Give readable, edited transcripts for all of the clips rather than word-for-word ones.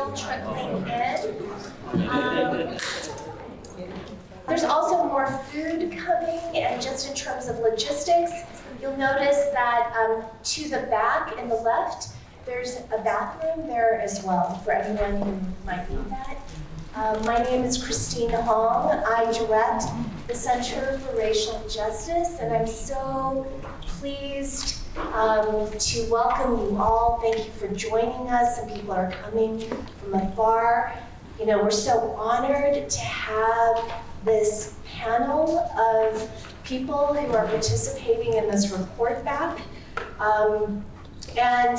still trickling in. There's also more food coming, and just in terms of logistics, you'll notice that to the back in the left, there's a bathroom there as well for anyone who might need that. My name is Christine Hong. I direct the Center for Racial Justice, and I'm so pleased to welcome you all. Thank you for joining us. Some people are coming from afar. You know, we're so honored to have this panel of people who are participating in this report back. And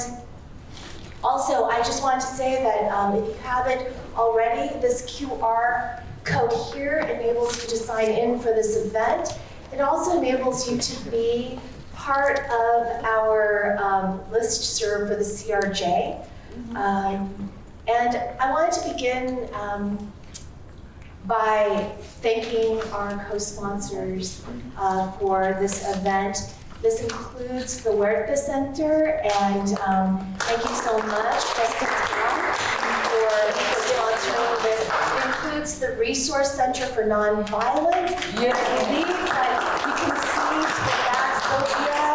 also, I just want to say that if you haven't already, this QR code here enables you to sign in for this event. It also enables you to be part of our listserv for the CRJ. And I wanted to begin by thanking our co-sponsors for this event. This includes the Huerta Center, and thank you so much, President Tom, for sponsoring this. It includes the Resource Center for Nonviolence. Yeah. I believe that you can see that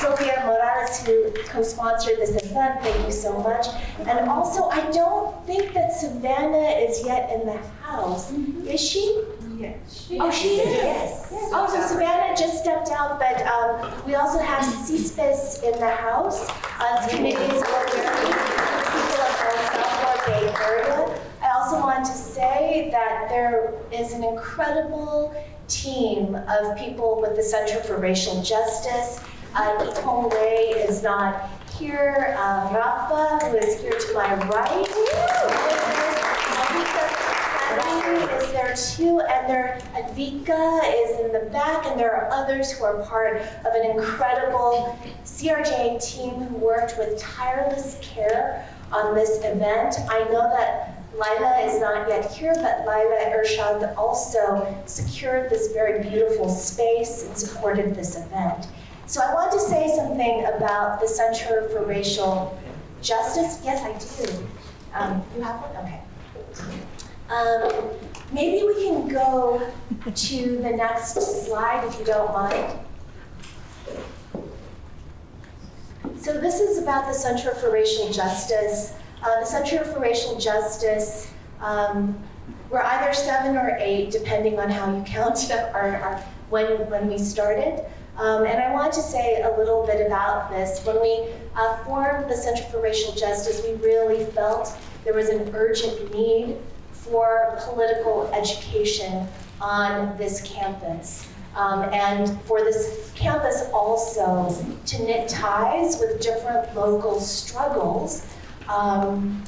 Sylvia Morales, who co-sponsored this event. Thank you so much. And also, I don't think that Savannah is yet in the house. Is she? Yes. Oh, she is? Yes. Oh, so Savannah just stepped out, but we also have CSPIS in the house. It's Canadians for American people of the Salvador Bay Area. I also want to say that there is an incredible team of people with the Center for Racial Justice. Itong Ray is not here. Rafa, who is here to my right, is there too, and Advika is in the back, and there are others who are part of an incredible CRJ team who worked with tireless care on this event. I know that Lila is not yet here, but Lila Ershad also secured this very beautiful space and supported this event. So I want to say something about the Center for Racial Justice. Yes, I do. You have one? Okay. Maybe we can go to the next slide if you don't mind. So this is about the Center for Racial Justice. The Center for Racial Justice, we're either 7 or 8, depending on how you count when we started. And I want to say a little bit about this. When we formed the Center for Racial Justice, we really felt there was an urgent need for political education on this campus. And for this campus also to knit ties with different local struggles and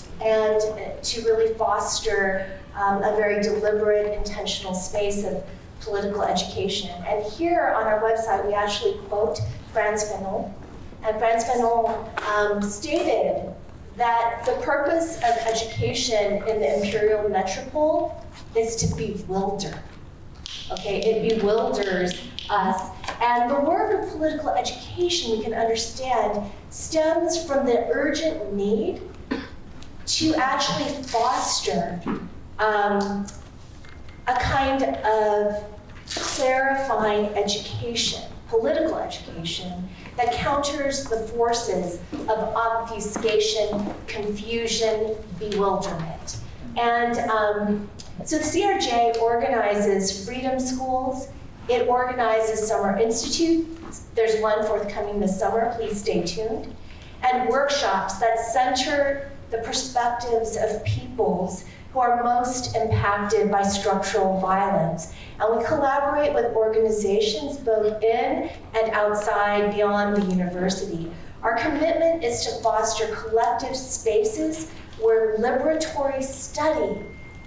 to really foster a very deliberate, intentional space of political education. And here on our website, we actually quote Frantz Fanon. And Frantz Fanon stated that the purpose of education in the imperial metropole is to bewilder. Okay, it bewilders us. And the work of political education, we can understand, stems from the urgent need to actually foster a kind of clarifying education, political education, that counters the forces of obfuscation, confusion, bewilderment. And so the CRJ organizes freedom schools. It organizes summer institutes. There's one forthcoming this summer, please stay tuned. And workshops that center the perspectives of peoples who are most impacted by structural violence. And we collaborate with organizations both in and outside beyond the university. Our commitment is to foster collective spaces where liberatory study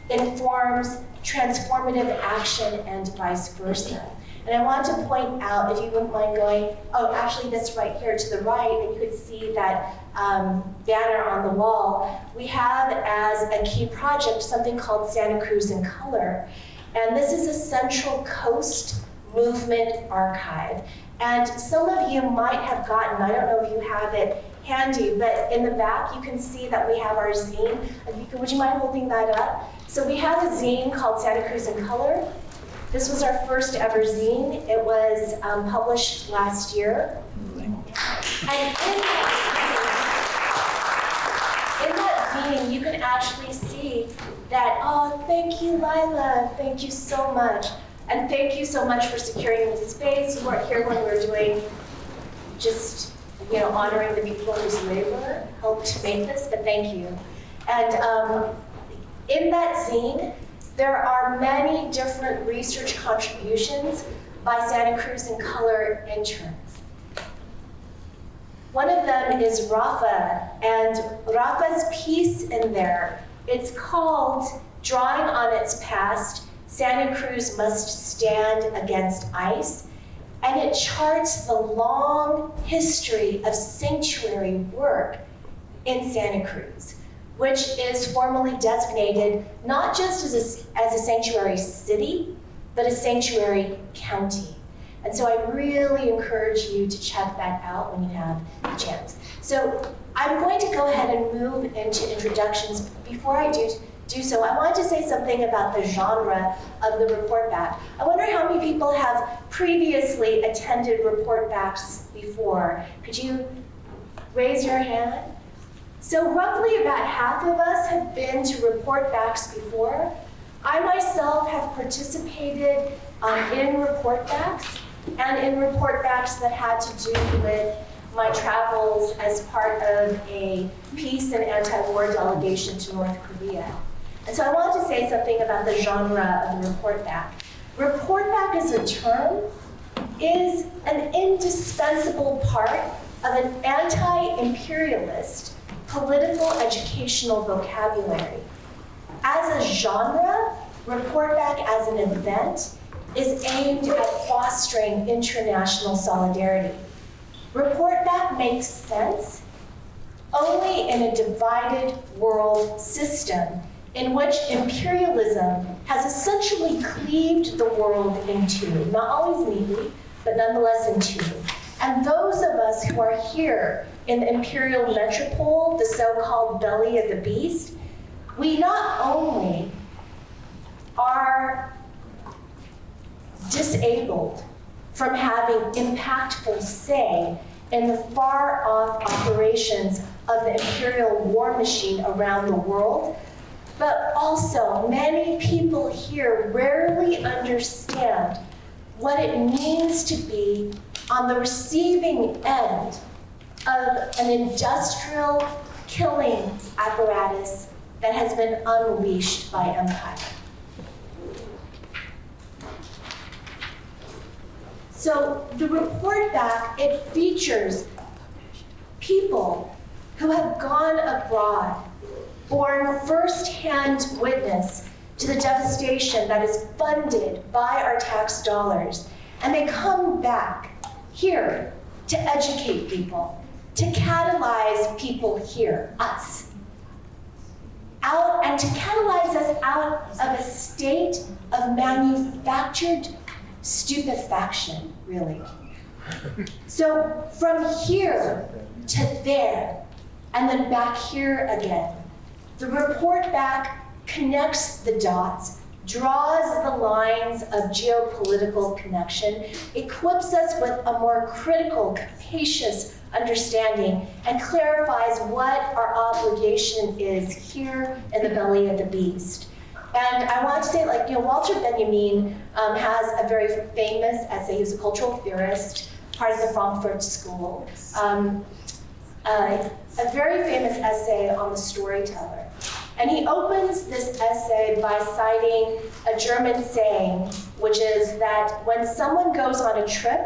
informs transformative action and vice versa. And I want to point out, if you wouldn't mind going, oh, actually this right here to the right, and you could see that banner on the wall. We have as a key project something called Santa Cruz in Color. And this is a Central Coast movement archive. And some of you might have gotten, I don't know if you have it handy, but in the back you can see that we have our zine. Would you mind holding that up? So we have a zine called Santa Cruz in Color. This was our first ever zine. It was published last year. And in that zine, you can actually see that, oh, thank you, Lila, thank you so much. And thank you so much for securing the space. You weren't here when we were doing just, honoring the people whose labor helped make this, but thank you. And in that zine, there are many different research contributions by Santa Cruz in Color interns. One of them is Rafa, and Rafa's piece in there, it's called Drawing on Its Past, Santa Cruz Must Stand Against ICE, and it charts the long history of sanctuary work in Santa Cruz, which is formally designated not just as a sanctuary city, but a sanctuary county. And so I really encourage you to check that out when you have the chance. So I'm going to go ahead and move into introductions. Before I do so, I wanted to say something about the genre of the report back. I wonder how many people have previously attended report backs before. Could you raise your hand? So roughly about half of us have been to report backs before. I myself have participated in report backs and in report backs that had to do with my travels as part of a peace and anti-war delegation to North Korea. And so I wanted to say something about the genre of the report back. Report back as a term is an indispensable part of an anti-imperialist political educational vocabulary. As a genre, report back as an event is aimed at fostering international solidarity. Report back makes sense only in a divided world system in which imperialism has essentially cleaved the world in two, not always neatly, but nonetheless in two. And those of us who are here in the imperial metropole, the so-called belly of the beast, we not only are disabled from having impactful say in the far-off operations of the imperial war machine around the world, but also many people here rarely understand what it means to be on the receiving end of an industrial killing apparatus that has been unleashed by empire. So the report back, it features people who have gone abroad, borne first-hand witness to the devastation that is funded by our tax dollars. And they come back here to educate people, to catalyze people here, us, out, and to catalyze us out of a state of manufactured stupefaction, really. So from here to there, and then back here again, the report back connects the dots, draws the lines of geopolitical connection, equips us with a more critical, capacious understanding, and clarifies what our obligation is here in the belly of the beast. And I want to say, Walter Benjamin has a very famous essay. He's a cultural theorist, part of the Frankfurt School. A very famous essay on the storyteller. And he opens this essay by citing a German saying, which is that when someone goes on a trip,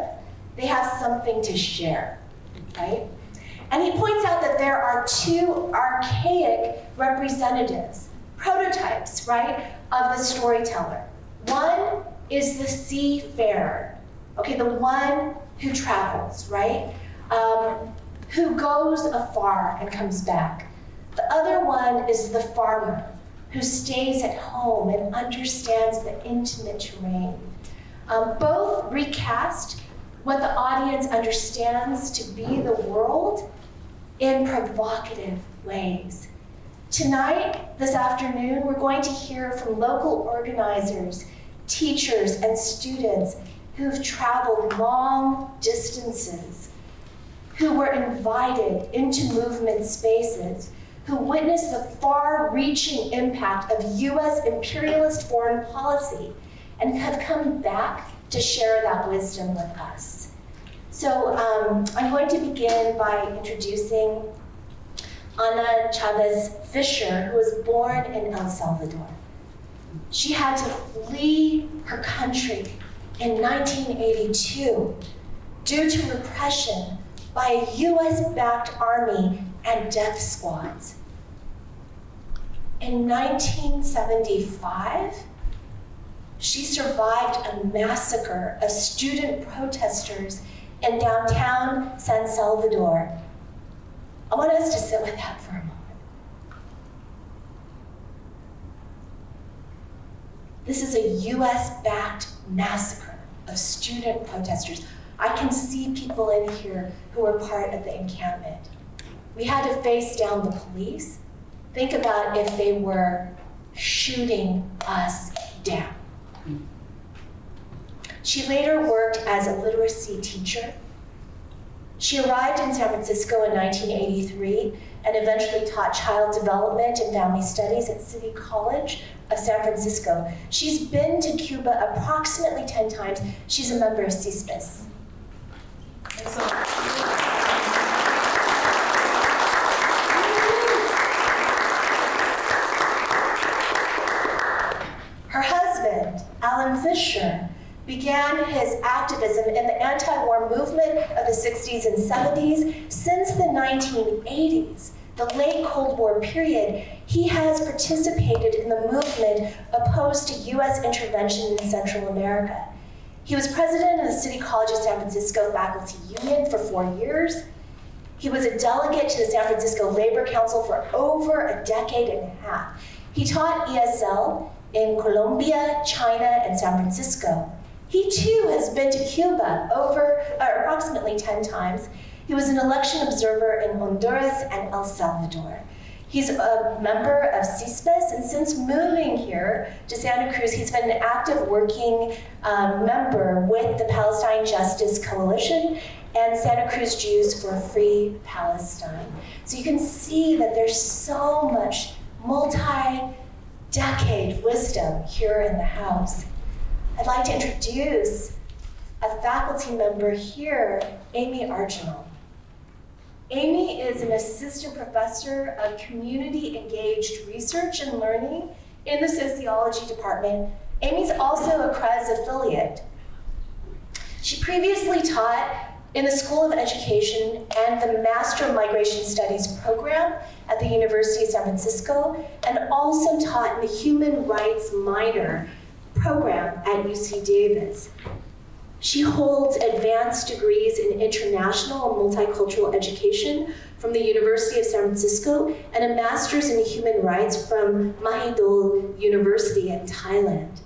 they have something to share, right? And he points out that there are two archaic representatives, prototypes, right, of the storyteller. One is the seafarer, okay, the one who travels, right, who goes afar and comes back. The other one is the farmer who stays at home and understands the intimate terrain. Both recast what the audience understands to be the world in provocative ways. Tonight, this afternoon, we're going to hear from local organizers, teachers, and students who've traveled long distances, who were invited into movement spaces, who witnessed the far-reaching impact of US imperialist foreign policy and have come back to share that wisdom with us. So I'm going to begin by introducing Ana Fisher, who was born in El Salvador. She had to flee her country in 1982 due to repression by a US-backed army and death squads. In 1975, she survived a massacre of student protesters in downtown San Salvador. I want us to sit with that for a moment. This is a US-backed massacre of student protesters. I can see people in here who were part of the encampment. We had to face down the police. Think about if they were shooting us down. She later worked as a literacy teacher. She arrived in San Francisco in 1983 and eventually taught child development and family studies at City College of San Francisco. She's been to Cuba approximately 10 times. She's a member of CSPIS. Her husband, Allan Fisher, began his activism in the anti-war movement of the 60s and 70s. Since the 1980s, the late Cold War period, he has participated in the movement opposed to US intervention in Central America. He was president of the City College of San Francisco Faculty Union for 4 years. He was a delegate to the San Francisco Labor Council for over a decade and a half. He taught ESL in Colombia, China, and San Francisco. He too has been to Cuba approximately 10 times. He was an election observer in Honduras and El Salvador. He's a member of CSPIS, and since moving here to Santa Cruz, he's been an active working member with the Palestine Justice Coalition and Santa Cruz Jews for a Free Palestine. So you can see that there's so much multi-decade wisdom here in the house. I'd like to introduce a faculty member here, Amy Argenal. Amy is an assistant professor of community-engaged research and learning in the sociology department. Amy's also a CRJ affiliate. She previously taught in the School of Education and the Master of Migration Studies program at the University of San Francisco, and also taught in the Human Rights minor program at UC Davis. She holds advanced degrees in international and multicultural education from the University of San Francisco and a master's in human rights from Mahidol University in Thailand.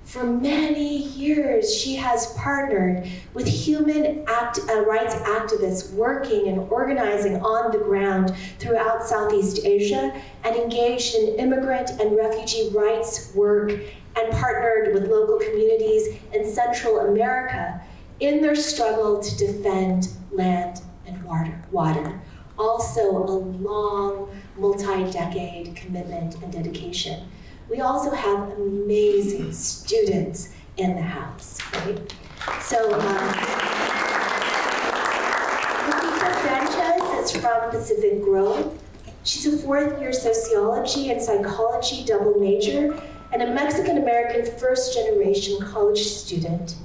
For many years, she has partnered with human rights activists working and organizing on the ground throughout Southeast Asia and engaged in immigrant and refugee rights work and partnered with local communities in Central America in their struggle to defend land and water. Also a long, multi-decade commitment and dedication. We also have amazing students in the house, right? So, Lupita Sanchez is from Pacific Grove. She's a fourth-year sociology and psychology double major and a Mexican-American first-generation college student.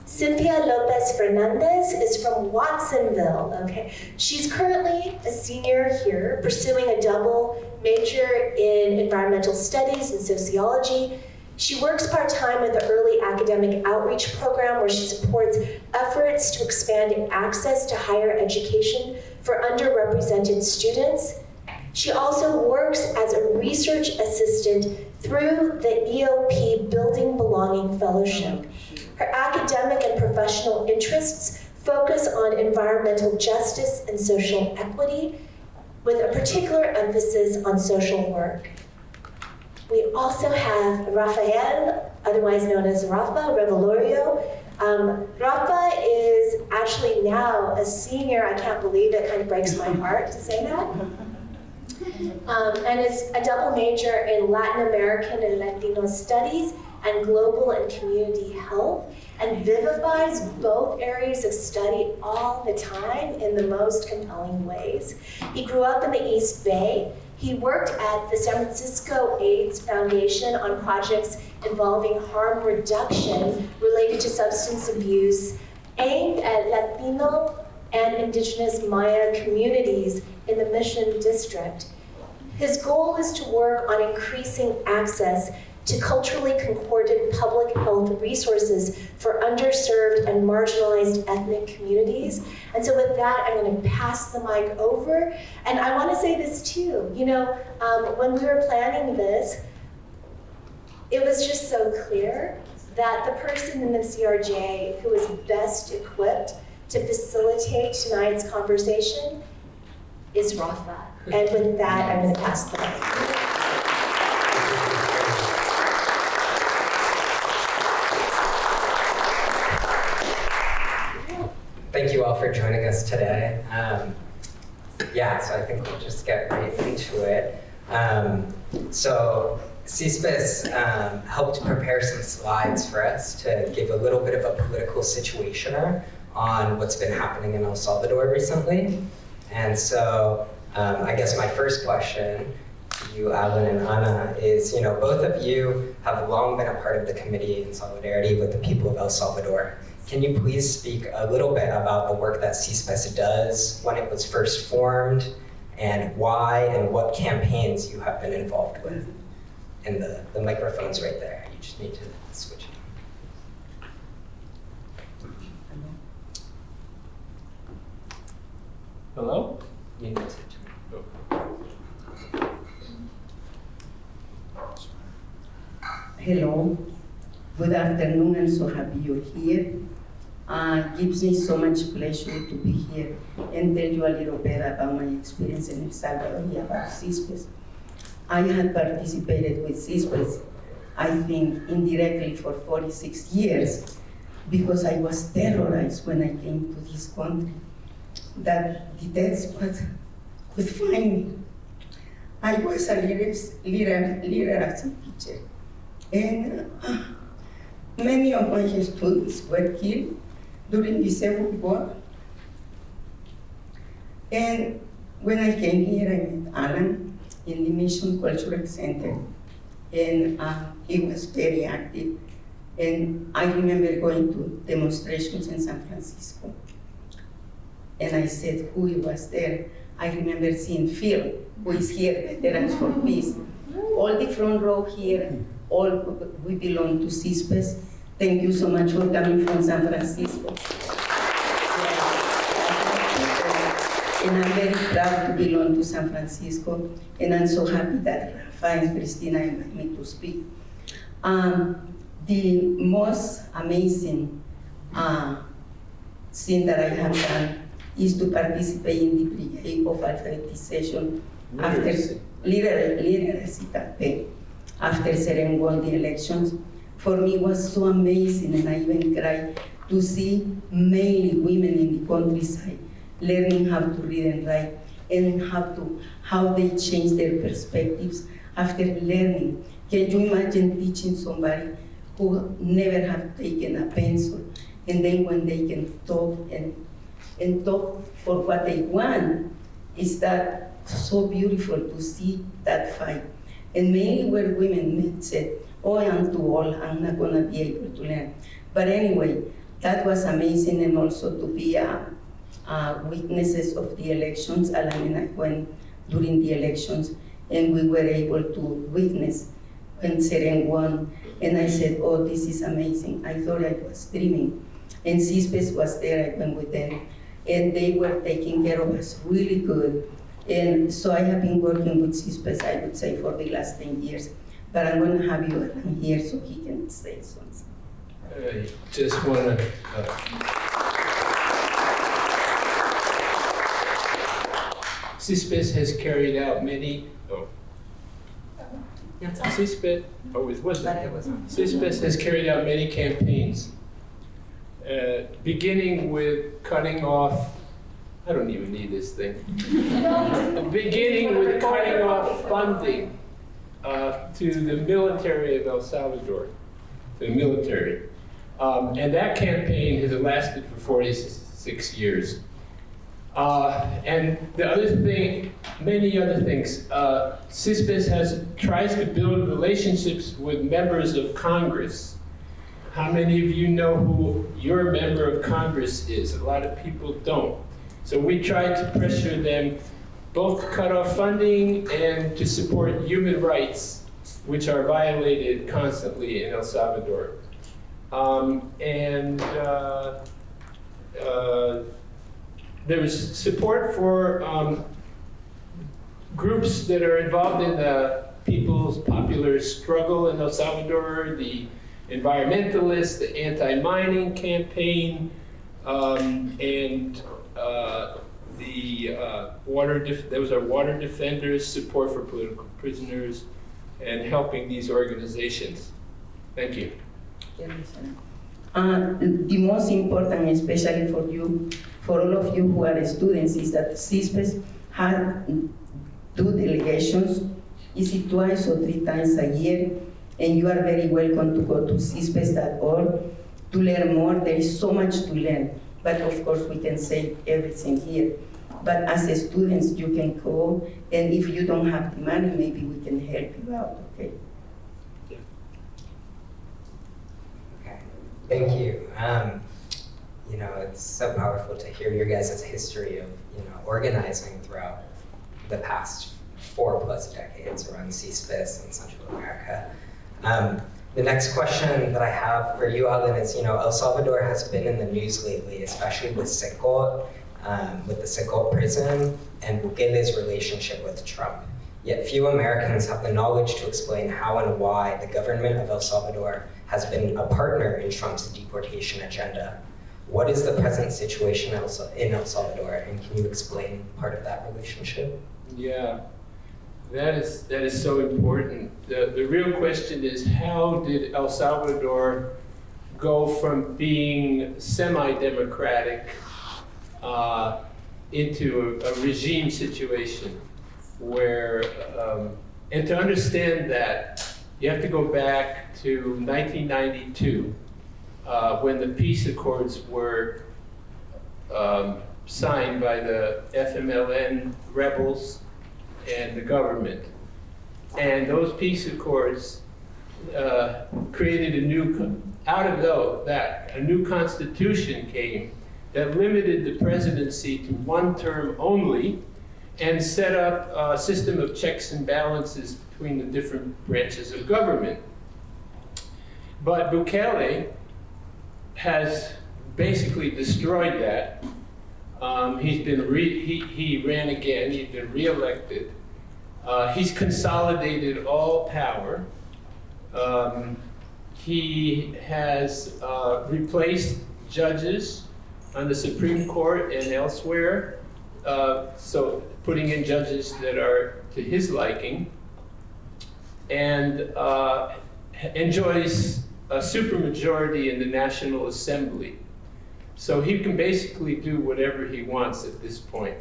Cynthia Lopez-Fernandez is from Watsonville, okay? She's currently a senior here, pursuing a double major in environmental studies and sociology. She works part-time with the Early Academic Outreach Program, where she supports efforts to expand access to higher education for underrepresented students. She also works as a research assistant through the EOP Building Belonging Fellowship. Her academic and professional interests focus on environmental justice and social equity, with a particular emphasis on social work. We also have Rafael, otherwise known as Rafael Revolorio. Rafa is actually now a senior, I can't believe it, kind of breaks my heart to say that. And is a double major in Latin American and Latino studies and global and community health, and vivifies both areas of study all the time in the most compelling ways. He grew up in the East Bay. He worked at the San Francisco AIDS Foundation on projects involving harm reduction related to substance abuse aimed at Latino and indigenous Maya communities in the Mission District. His goal is to work on increasing access to culturally concordant public health resources for underserved and marginalized ethnic communities. And so with that, I'm going to pass the mic over. And I want to say this too, you know, when we were planning this, it was just so clear that the person in the CRJ who is best equipped to facilitate tonight's conversation is Rafa. And with that, I'm going to pass the mic. Thank you all for joining us today. So I think we'll just get right into it. So CSPIS helped prepare some slides for us to give a little bit of a political situationer on what's been happening in El Salvador recently. And so I guess my first question to you, Allan and Ana, is, you know, both of you have long been a part of the committee in solidarity with the people of El Salvador. Can you please speak a little bit about the work that CSPIS does, when it was first formed, and why and what campaigns you have been involved with? And the microphone's right there. You just need to switch it. Hello? You need to turn. Hello, good afternoon. I'm so happy you're here. Gives me so much pleasure to be here and tell you a little bit about my experience in El Salvador and about CSPIS. I had participated with CSPIS, I think, indirectly for 46 years because I was terrorized when I came to this country, that the death squad could find me. I was a literacy teacher, and many of my students were killed during the Civil War. And when I came here, I met Allan in the Mission Cultural Center, and he was very active. And I remember going to demonstrations in San Francisco, and I said who he was there. I remember seeing Phil, who is here, Veterans for Peace. All the front row here, all we belong to CSPIS. Thank you so much for coming from San Francisco. And I'm very proud to belong to San Francisco, and I'm so happy that Rafa and Cristina invited me to speak. The most amazing thing that I have done is to participate in the brigade of alphabetization after literacy campaign after Seren won the elections. For me, it was so amazing, and I even cried to see mainly women in the countryside learning how to read and write, and how they change their perspectives after learning. Can you imagine teaching somebody who never have taken a pencil, and then when they can talk and talk for what they want? Is that so beautiful to see that fight? And mainly where women said, oh, I'm too old, I'm not gonna be able to learn. But anyway, that was amazing, and also to be witnesses of the elections. Allan and I went during the elections, and we were able to witness when Seren won. And I said, oh, this is amazing. I thought I was dreaming. And CSPIS was there, I went with them, and they were taking care of us really good. And so I have been working with CSPIS, I would say, for the last 10 years. but I'm going to have you Alan here so he can say something. I just want to. CISPES has carried out many. CISPES. Oh, it wasn't. CISPES has carried out many campaigns, beginning with cutting off. I don't even need this thing. Beginning with cutting off funding to the military of El Salvador, the military. And that campaign has lasted for 46 years. And the other thing, many other things, CISPES tries to build relationships with members of Congress. How many of you know who your member of Congress is? A lot of people don't. So we try to pressure them both to cut off funding and to support human rights, which are violated constantly in El Salvador. There was support for groups that are involved in the people's popular struggle in El Salvador, the environmentalists, the anti-mining campaign, and those are water defenders, support for political prisoners, and helping these organizations. Thank you. The most important, especially for you, for all of you who are students, is that CISPES has 2 delegations. Is it twice or 3 times a year? And you are very welcome to go to cispes.org to learn more. There is so much to learn, but of course we can say everything here. But as students, you can go, and if you don't have the money, maybe we can help you out, okay? Okay, thank you. You know, it's so powerful to hear your guys' history of, organizing throughout the past 4+ decades around CISPES in Central America. The next question that I have for you, Allan, is, El Salvador has been in the news lately, especially with Secot, with the Secot prison, and Bukele's relationship with Trump. Yet few Americans have the knowledge to explain how and why the government of El Salvador has been a partner in Trump's deportation agenda. What is the present situation in El Salvador, and can you explain part of that relationship? Yeah, that is so important. The real question is, how did El Salvador go from being semi-democratic into a regime situation where, and to understand that, you have to go back to 1992, when the peace accords were signed by the FMLN rebels and the government. And those peace accords created a new constitution came that limited the presidency to 1 term only and set up a system of checks and balances between the different branches of government. But Bukele has basically destroyed that. He ran again, he's been reelected. He's consolidated all power. He has replaced judges on the Supreme Court and elsewhere, so putting in judges that are to his liking, and enjoys a supermajority in the National Assembly. So he can basically do whatever he wants at this point.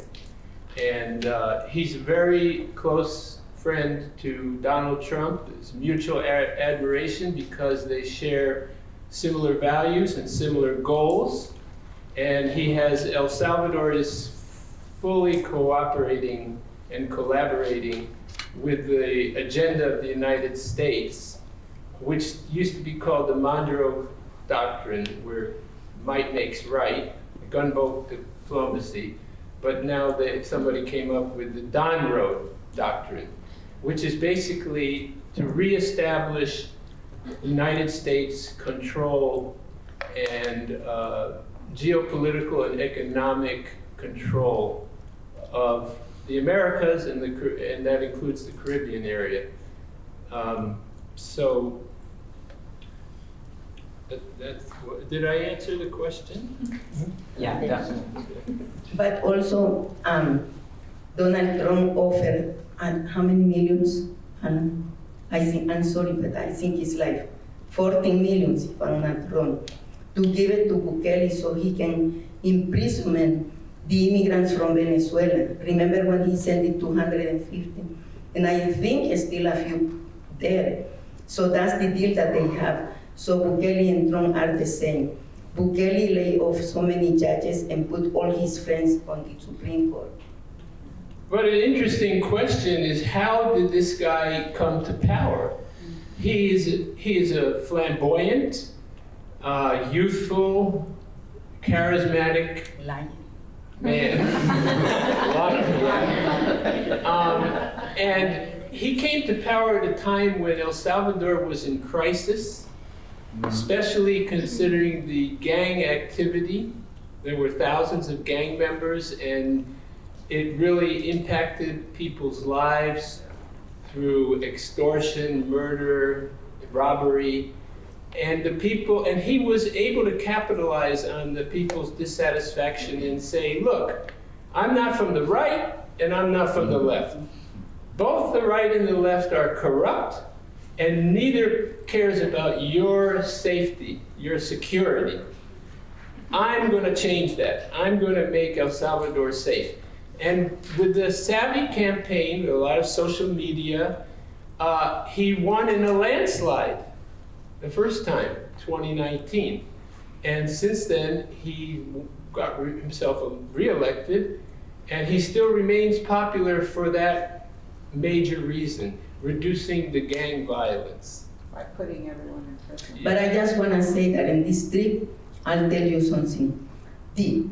And he's a very close friend to Donald Trump. It's mutual admiration because they share similar values and similar goals. And El Salvador is fully cooperating and collaborating with the agenda of the United States, which used to be called the Monroe Doctrine, where might makes right, gunboat diplomacy, but now somebody came up with the Donroe Doctrine, which is basically to reestablish United States control and geopolitical and economic control of the Americas, and that includes the Caribbean area. So, did I answer the question? Yeah, definitely. But also, Donald Trump offered, how many millions? I think, I'm sorry, but I think it's like 14 millions, if I'm not wrong, to give it to Bukele so he can imprison the immigrants from Venezuela. Remember when he sent it 250? And I think still a few there. So that's the deal that they have. So Bukele and Trump are the same. Bukele lay off so many judges and put all his friends on the Supreme Court. But an interesting question is, how did this guy come to power? He is a flamboyant, youthful, charismatic man. And he came to power at a time when El Salvador was in crisis, especially considering the gang activity. There were thousands of gang members, and it really impacted people's lives through extortion, murder, robbery, and he was able to capitalize on the people's dissatisfaction and say, look, I'm not from the right and I'm not from the left. Both the right and the left are corrupt, and neither cares about your safety, your security. I'm going to change that. I'm going to make El Salvador safe. And with the savvy campaign, with a lot of social media, he won in a landslide the first time, 2019. And since then, he got himself reelected, and he still remains popular for that major reason, reducing the gang violence. By putting everyone in prison. But I just want to say that in this trip, I'll tell you something. The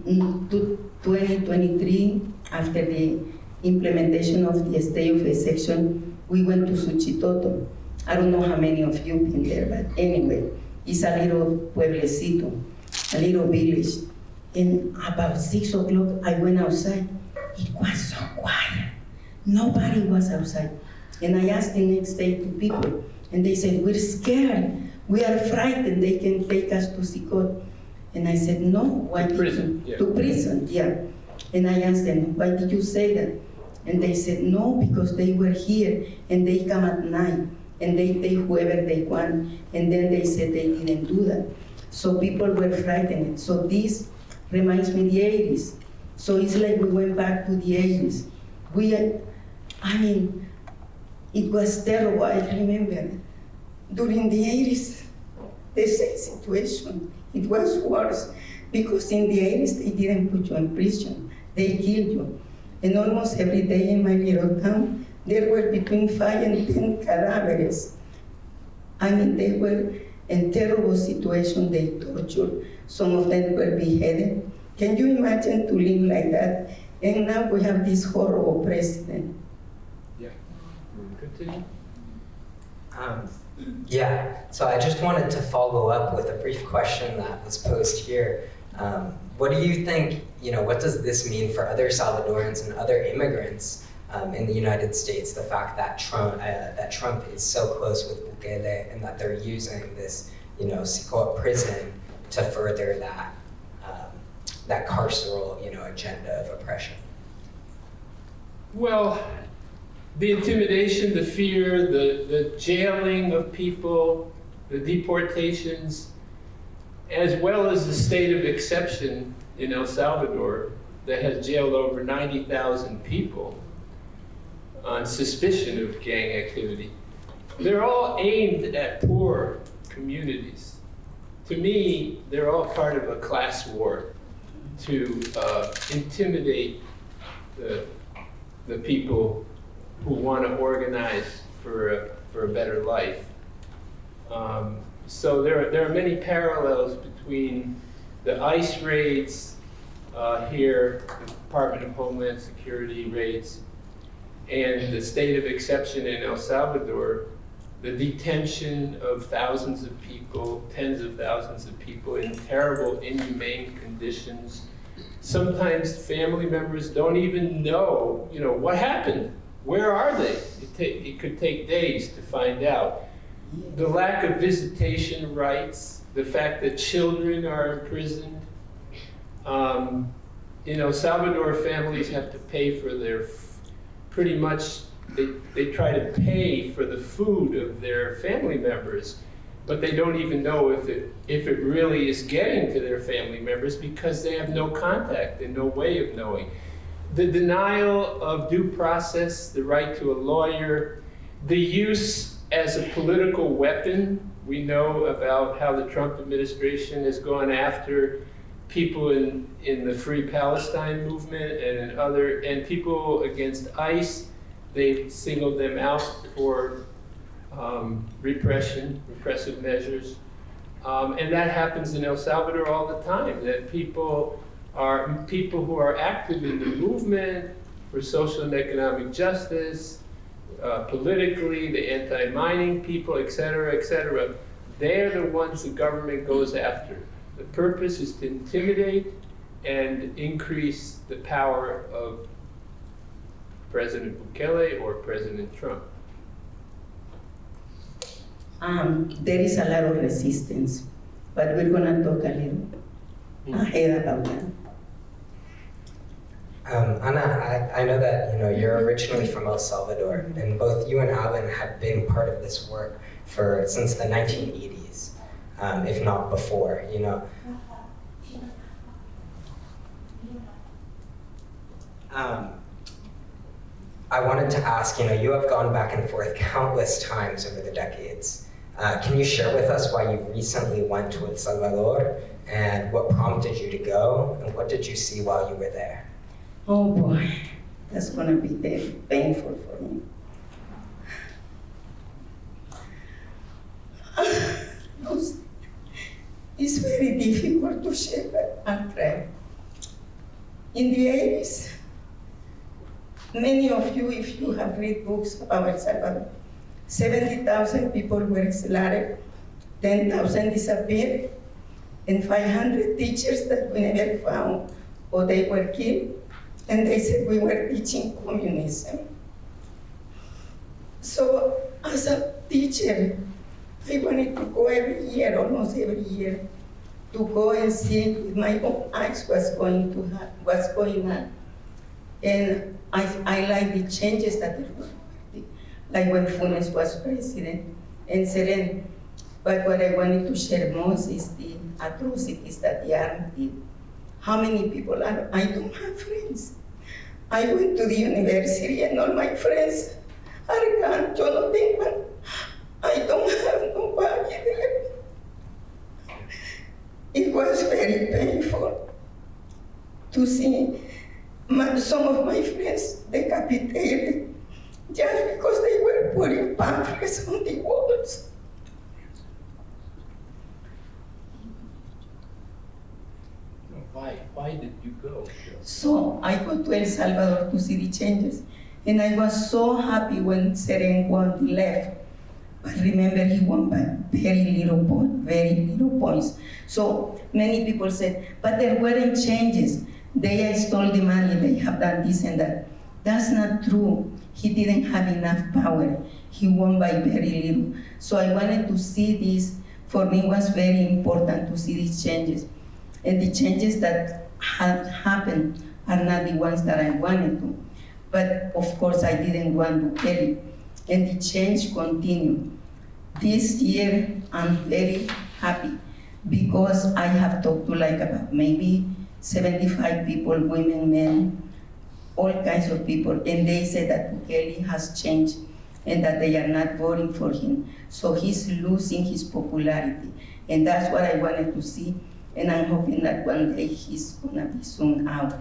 2023, after the implementation of the state of exception, we went to Suchitoto. I don't know how many of you been there, but anyway, it's a little pueblecito, a little village. And about 6 o'clock, I went outside. It was so quiet. Nobody was outside. And I asked the next day to people, and they said, we're scared. We are frightened. They can take us to Sicot. And I said, no, why To prison, yeah. To prison, yeah. And I asked them, why did you say that? And they said, no, because they were here, and they come at night, and they take whoever they want, and then they said they didn't do that. So people were frightened. So this reminds me of the 80s. So it's like we went back to the 80s. It was terrible, I remember. During the 80s, the same situation. It was worse, because in the 80s, they didn't put you in prison. They killed you. And almost every day in my little town, there were between 5 and 10 cadavers. They were in terrible situation. They tortured. Some of them were beheaded. Can you imagine to live like that? And now we have this horrible president. Yeah. Continue. Yeah, so I just wanted to follow up with a brief question that was posed here. What do you think, what does this mean for other Salvadorans and other immigrants in the United States, the fact that Trump is so close with Bukele and that they're using this, Sicot prison to further that carceral, agenda of oppression? Well, the intimidation, the fear, the jailing of people, the deportations, as well as the state of exception in El Salvador that has jailed over 90,000 people on suspicion of gang activity. They're all aimed at poor communities. To me, they're all part of a class war to intimidate the people who want to organize for a better life. So there are many parallels between the ICE raids here, the Department of Homeland Security raids, and the state of exception in El Salvador, the detention of thousands of people, tens of thousands of people in terrible, inhumane conditions. Sometimes family members don't even know, what happened. Where are they? It could take days to find out. the lack of visitation rights, the fact that children are imprisoned. You know, Salvador families have to pay for their, pretty much, they try to pay for the food of their family members, but they don't even know if it really is getting to their family members because they have no contact and no way of knowing. The denial of due process, the right to a lawyer, the use as a political weapon. We know about how the Trump administration has gone after people in the Free Palestine movement and people against ICE. They've singled them out for repressive measures. And that happens in El Salvador all the time, that people who are active in the movement for social and economic justice, politically, the anti-mining people, et cetera, they're the ones the government goes after. The purpose is to intimidate and increase the power of President Bukele or President Trump. There is a lot of resistance, but we're gonna talk a little ahead about that. Ana, I know that you're originally from El Salvador, and both you and Allan have been part of this work since the 1980s, if not before. I wanted to ask, you have gone back and forth countless times over the decades. Can you share with us why you recently went to El Salvador, and what prompted you to go, and what did you see while you were there? Oh boy, that's gonna be very painful for me. It's very difficult to share, but I'll try. In the 80s, many of you, if you have read books about El Salvador, 70,000 people were slaughtered, 10,000 disappeared, and 500 teachers that we never found or they were killed. And they said we were teaching communism. So as a teacher, I wanted to go every year, almost every year, to go and see with my own eyes what's going on. And I like the changes that there were, like when Funes was president and Seren. But what I wanted to share most is the atrocities that the army did. How many people are, I don't have friends. I went to the university and all my friends are gone. Yo no tengo, I don't have nobody there. It was very painful to see some of my friends decapitated just because they were putting pamphlets on the walls. Why did you go? So I go to El Salvador to see the changes, and I was so happy when Seren won the left. But remember, he won by very little points. So many people said, but there weren't changes. They stole the money, they have done this and that. That's not true. He didn't have enough power. He won by very little. So I wanted to see this. For me, it was very important to see these changes. And the changes that have happened are not the ones that I wanted to. But of course, I didn't want to tell it. And the change continued. This year, I'm very happy because I have talked to about maybe 75 people, women, men, all kinds of people, and they say that Bukele has changed and that they are not voting for him. So he's losing his popularity. And that's what I wanted to see. And I'm hoping that one day he's gonna be soon out.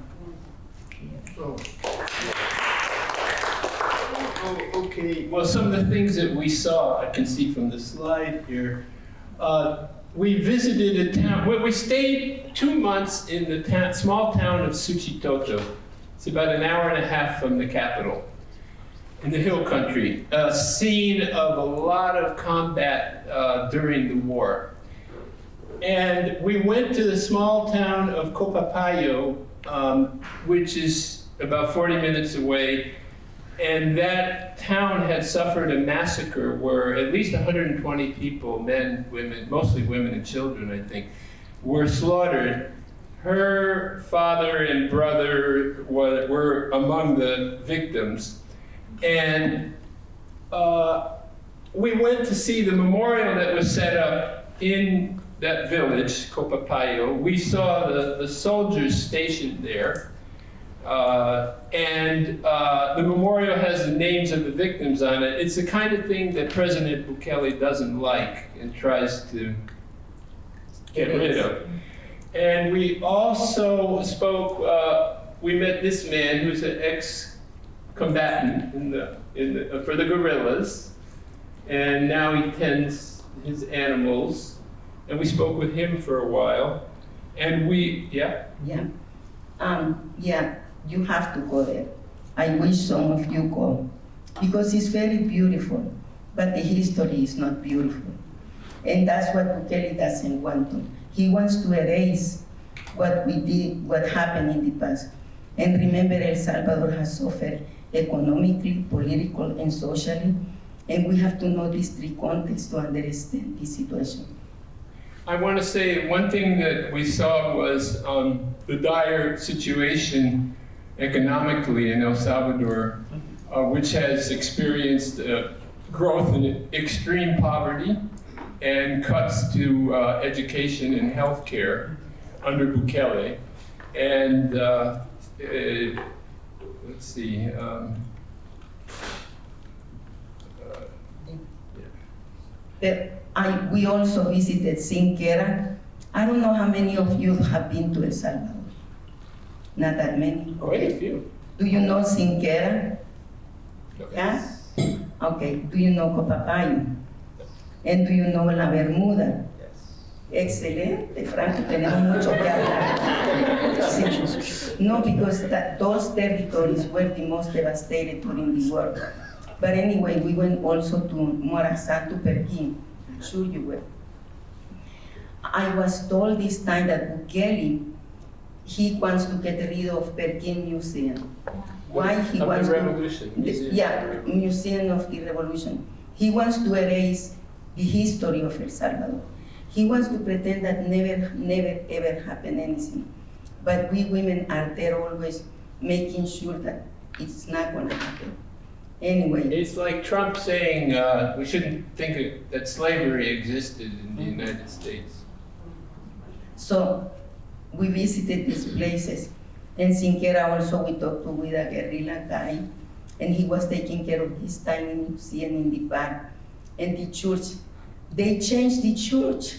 Oh, okay. Well, some of the things that we saw, I can see from the slide here. We visited a town, we stayed 2 months in the small town of Suchitoto. It's about an hour and a half from the capital, in the hill country, a scene of a lot of combat during the war. And we went to the small town of Copapayo, which is about 40 minutes away. And that town had suffered a massacre where at least 120 people, men, women, mostly women and children, I think, were slaughtered. Her father and brother were among the victims. And we went to see the memorial that was set up in that village, Copapayo. We saw the soldiers stationed there. The memorial has the names of the victims on it. It's the kind of thing that President Bukele doesn't like and tries to get rid of. And we also spoke, we met this man who's an ex-combatant for the guerrillas, and now he tends his animals. And we spoke with him for a while. And Yeah, you have to go there. I wish some of you go, because it's very beautiful, but the history is not beautiful. And that's what Bukele doesn't want to. He wants to erase what we did, what happened in the past. And remember, El Salvador has suffered economically, politically, and socially, and we have to know these three contexts to understand the situation. I want to say one thing that we saw was the dire situation economically in El Salvador, which has experienced growth in extreme poverty and cuts to education and healthcare under Bukele. And let's see. We also visited Cinquera. I don't know how many of you have been to El Salvador. Not that many. Quite a few. Do you know Cinquera? Yeah? Okay. Do you know Copapayo? And do you know La Bermuda? Excelente, Franco, tenemos mucho que hablar. Sí. No, because those territories were the most devastated during the war. But anyway, we went also to Morazán, to Perkin. I'm sure you were. I was told this time that Bukele, he wants to get rid of Perkin Museum. Why he wants the Revolution Museum. Yeah, Museum of the Revolution. He wants to erase the history of El Salvador. He wants to pretend that never ever happened anything. But we women are there always making sure that it's not gonna happen. Anyway. It's like Trump saying we shouldn't think that slavery existed in the United States. So we visited these places. In Cinquera also we talked with a guerrilla guy, and he was taking care of this tiny museum in the back. And the church, they changed the church.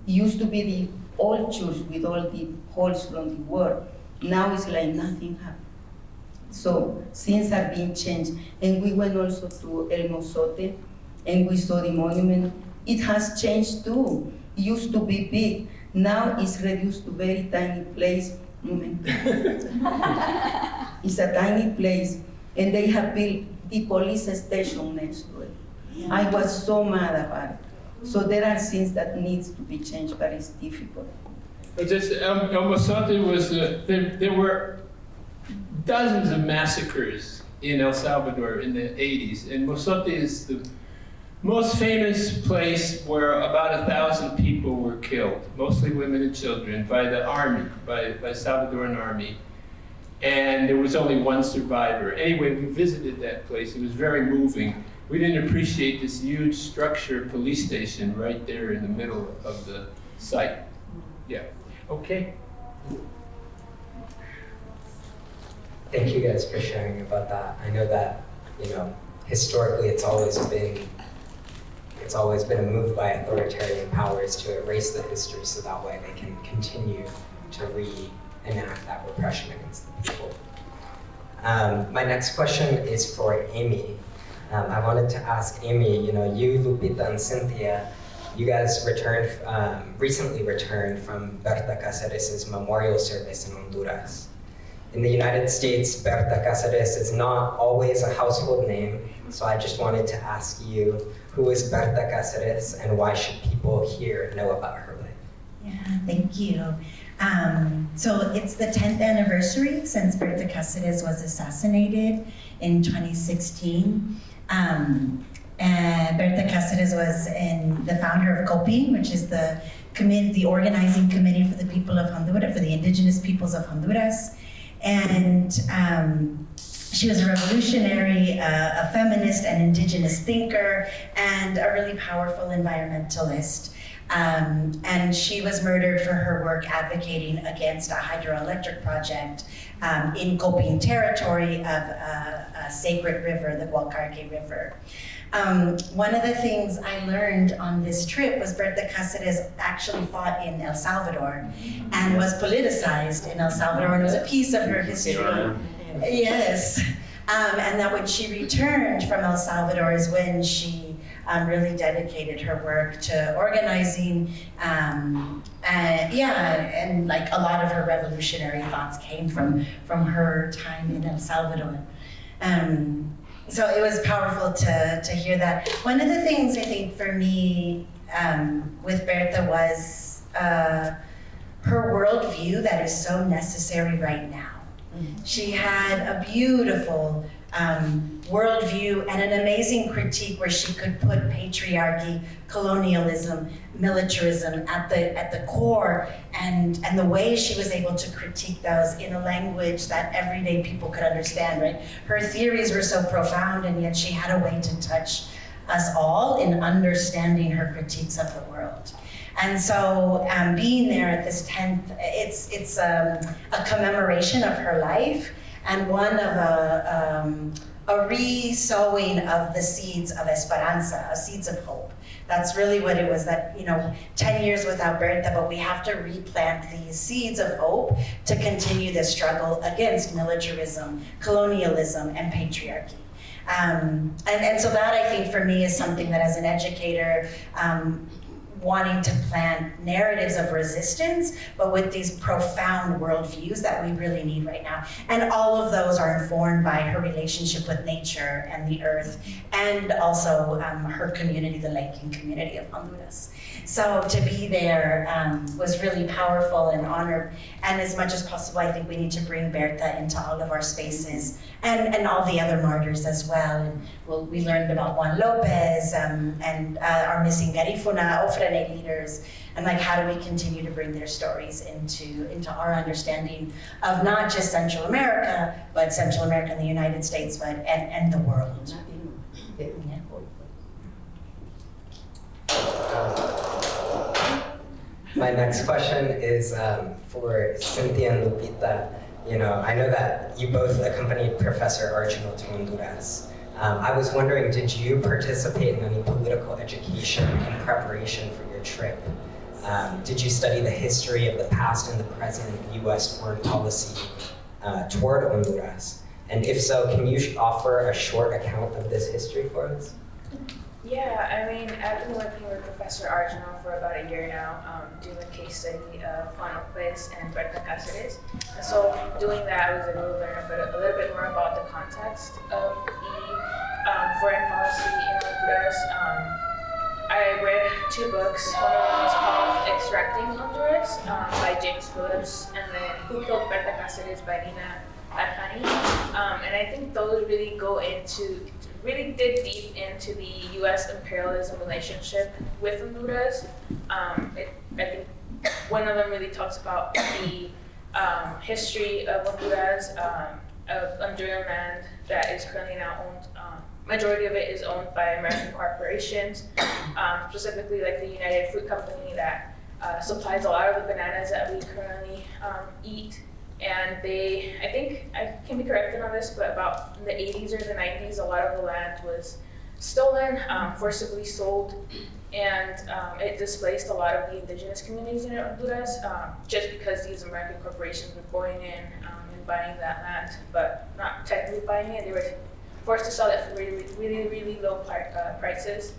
It used to be the old church with all the holes from the war. Now it's like nothing happened. So things are being changed. And we went also to El Mozote, and we saw the monument. It has changed too. It used to be big. Now it's reduced to very tiny place. It's a tiny place, and they have built the police station next to it. I was so mad about it. So there are things that needs to be changed, but it's difficult. But just El Mozote was, there were dozens of massacres in El Salvador in the 80s, and Mozote is the most famous place where about 1,000 people were killed, mostly women and children, by the army, by Salvadoran army. And there was only one survivor. Anyway, we visited that place. It was very moving. We didn't appreciate this huge structure police station right there in the middle of the site. Yeah. Okay. Thank you guys for sharing about that. I know that, historically it's always been a move by authoritarian powers to erase the history so that way they can continue to reenact that repression against the people. My next question is for Amy. I wanted to ask Amy, you, Lupita, and Cynthia, you guys recently returned from Berta Cáceres' memorial service in Honduras. In the United States, Berta Cáceres is not always a household name, so I just wanted to ask you, who is Berta Cáceres and why should people here know about her life? Yeah, thank you. So it's the 10th anniversary since Berta Cáceres was assassinated in 2016. And Berta Cáceres was the founder of COPI, which is the organizing committee for the people of Honduras, for the indigenous peoples of Honduras. And she was a revolutionary, a feminist, an indigenous thinker, and a really powerful environmentalist. And she was murdered for her work advocating against a hydroelectric project in Coping territory of a sacred river, the Gualcarque River. One of the things I learned on this trip was Berta Cáceres actually fought in El Salvador and was politicized in El Salvador, and it was a piece of her history. Yes. And that when she returned from El Salvador is when she really dedicated her work to organizing, and like a lot of her revolutionary thoughts came from her time in El Salvador. So it was powerful to hear that. One of the things I think for me with Berta was her worldview that is so necessary right now. She had a beautiful worldview and an amazing critique where she could put patriarchy, colonialism, militarism at the core, and the way she was able to critique those in a language that everyday people could understand, right? Her theories were so profound, and yet she had a way to touch us all in understanding her critiques of the world. And so being there at this 10th, it's a commemoration of her life and one of a re-sowing of the seeds of esperanza, seeds of hope. That's really what it was, that, 10 years without Berta, but we have to replant these seeds of hope to continue this struggle against militarism, colonialism, and patriarchy. And so that, I think, for me is something that as an educator, wanting to plant narratives of resistance, but with these profound worldviews that we really need right now. And all of those are informed by her relationship with nature and the earth, and also her community, the Lakin community of Honduras. So to be there was really powerful and honored. And as much as possible, I think we need to bring Berta into all of our spaces and all the other martyrs as well. And we learned about Juan Lopez and our missing Garifuna, Ofrene leaders, and like how do we continue to bring their stories into our understanding of not just Central America, but Central America and the United States, and the world. My next question is for Cynthia and Lupita. I know that you both accompanied Professor Argenal to Honduras. I was wondering, did you participate in any political education in preparation for your trip? Did you study the history of the past and the present U.S. foreign policy toward Honduras? And if so, can you offer a short account of this history for us? Yeah, I've been working with Professor Argenal for about a year now, doing a case study of Juan Lopez and Berta Cáceres. And so doing that, I was able to learn a little bit more about the context of the foreign policy in Honduras. I read 2 books. One of them is called Extracting Honduras by James Phillips, and then Who Killed Berta Cáceres by Nina Arjani. And I think those really really dig deep into the U.S. imperialism relationship with Honduras. I think one of them really talks about the history of Honduras, of Honduran land that is currently now owned. Majority of it is owned by American corporations, specifically like the United Fruit Company that supplies a lot of the bananas that we currently eat. And I think I can be corrected on this, but about in the 80s or the 90s, a lot of the land was stolen, forcibly sold, and it displaced a lot of the indigenous communities in Honduras, just because these American corporations were going in and buying that land, but not technically buying it. They were forced to sell it for really, really, really low prices.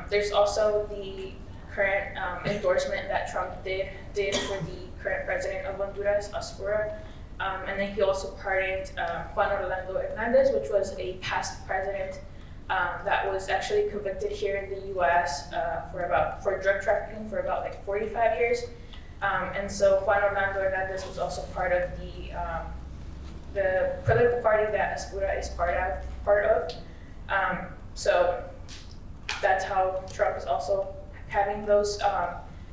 There's also the current endorsement that Trump did for the current president of Honduras, Oscura. And then he also pardoned Juan Orlando Hernandez, which was a past president that was actually convicted here in the US for drug trafficking for about 45 years. And so Juan Orlando Hernandez was also part of the political party that Escura is part of. So that's how Trump is also having those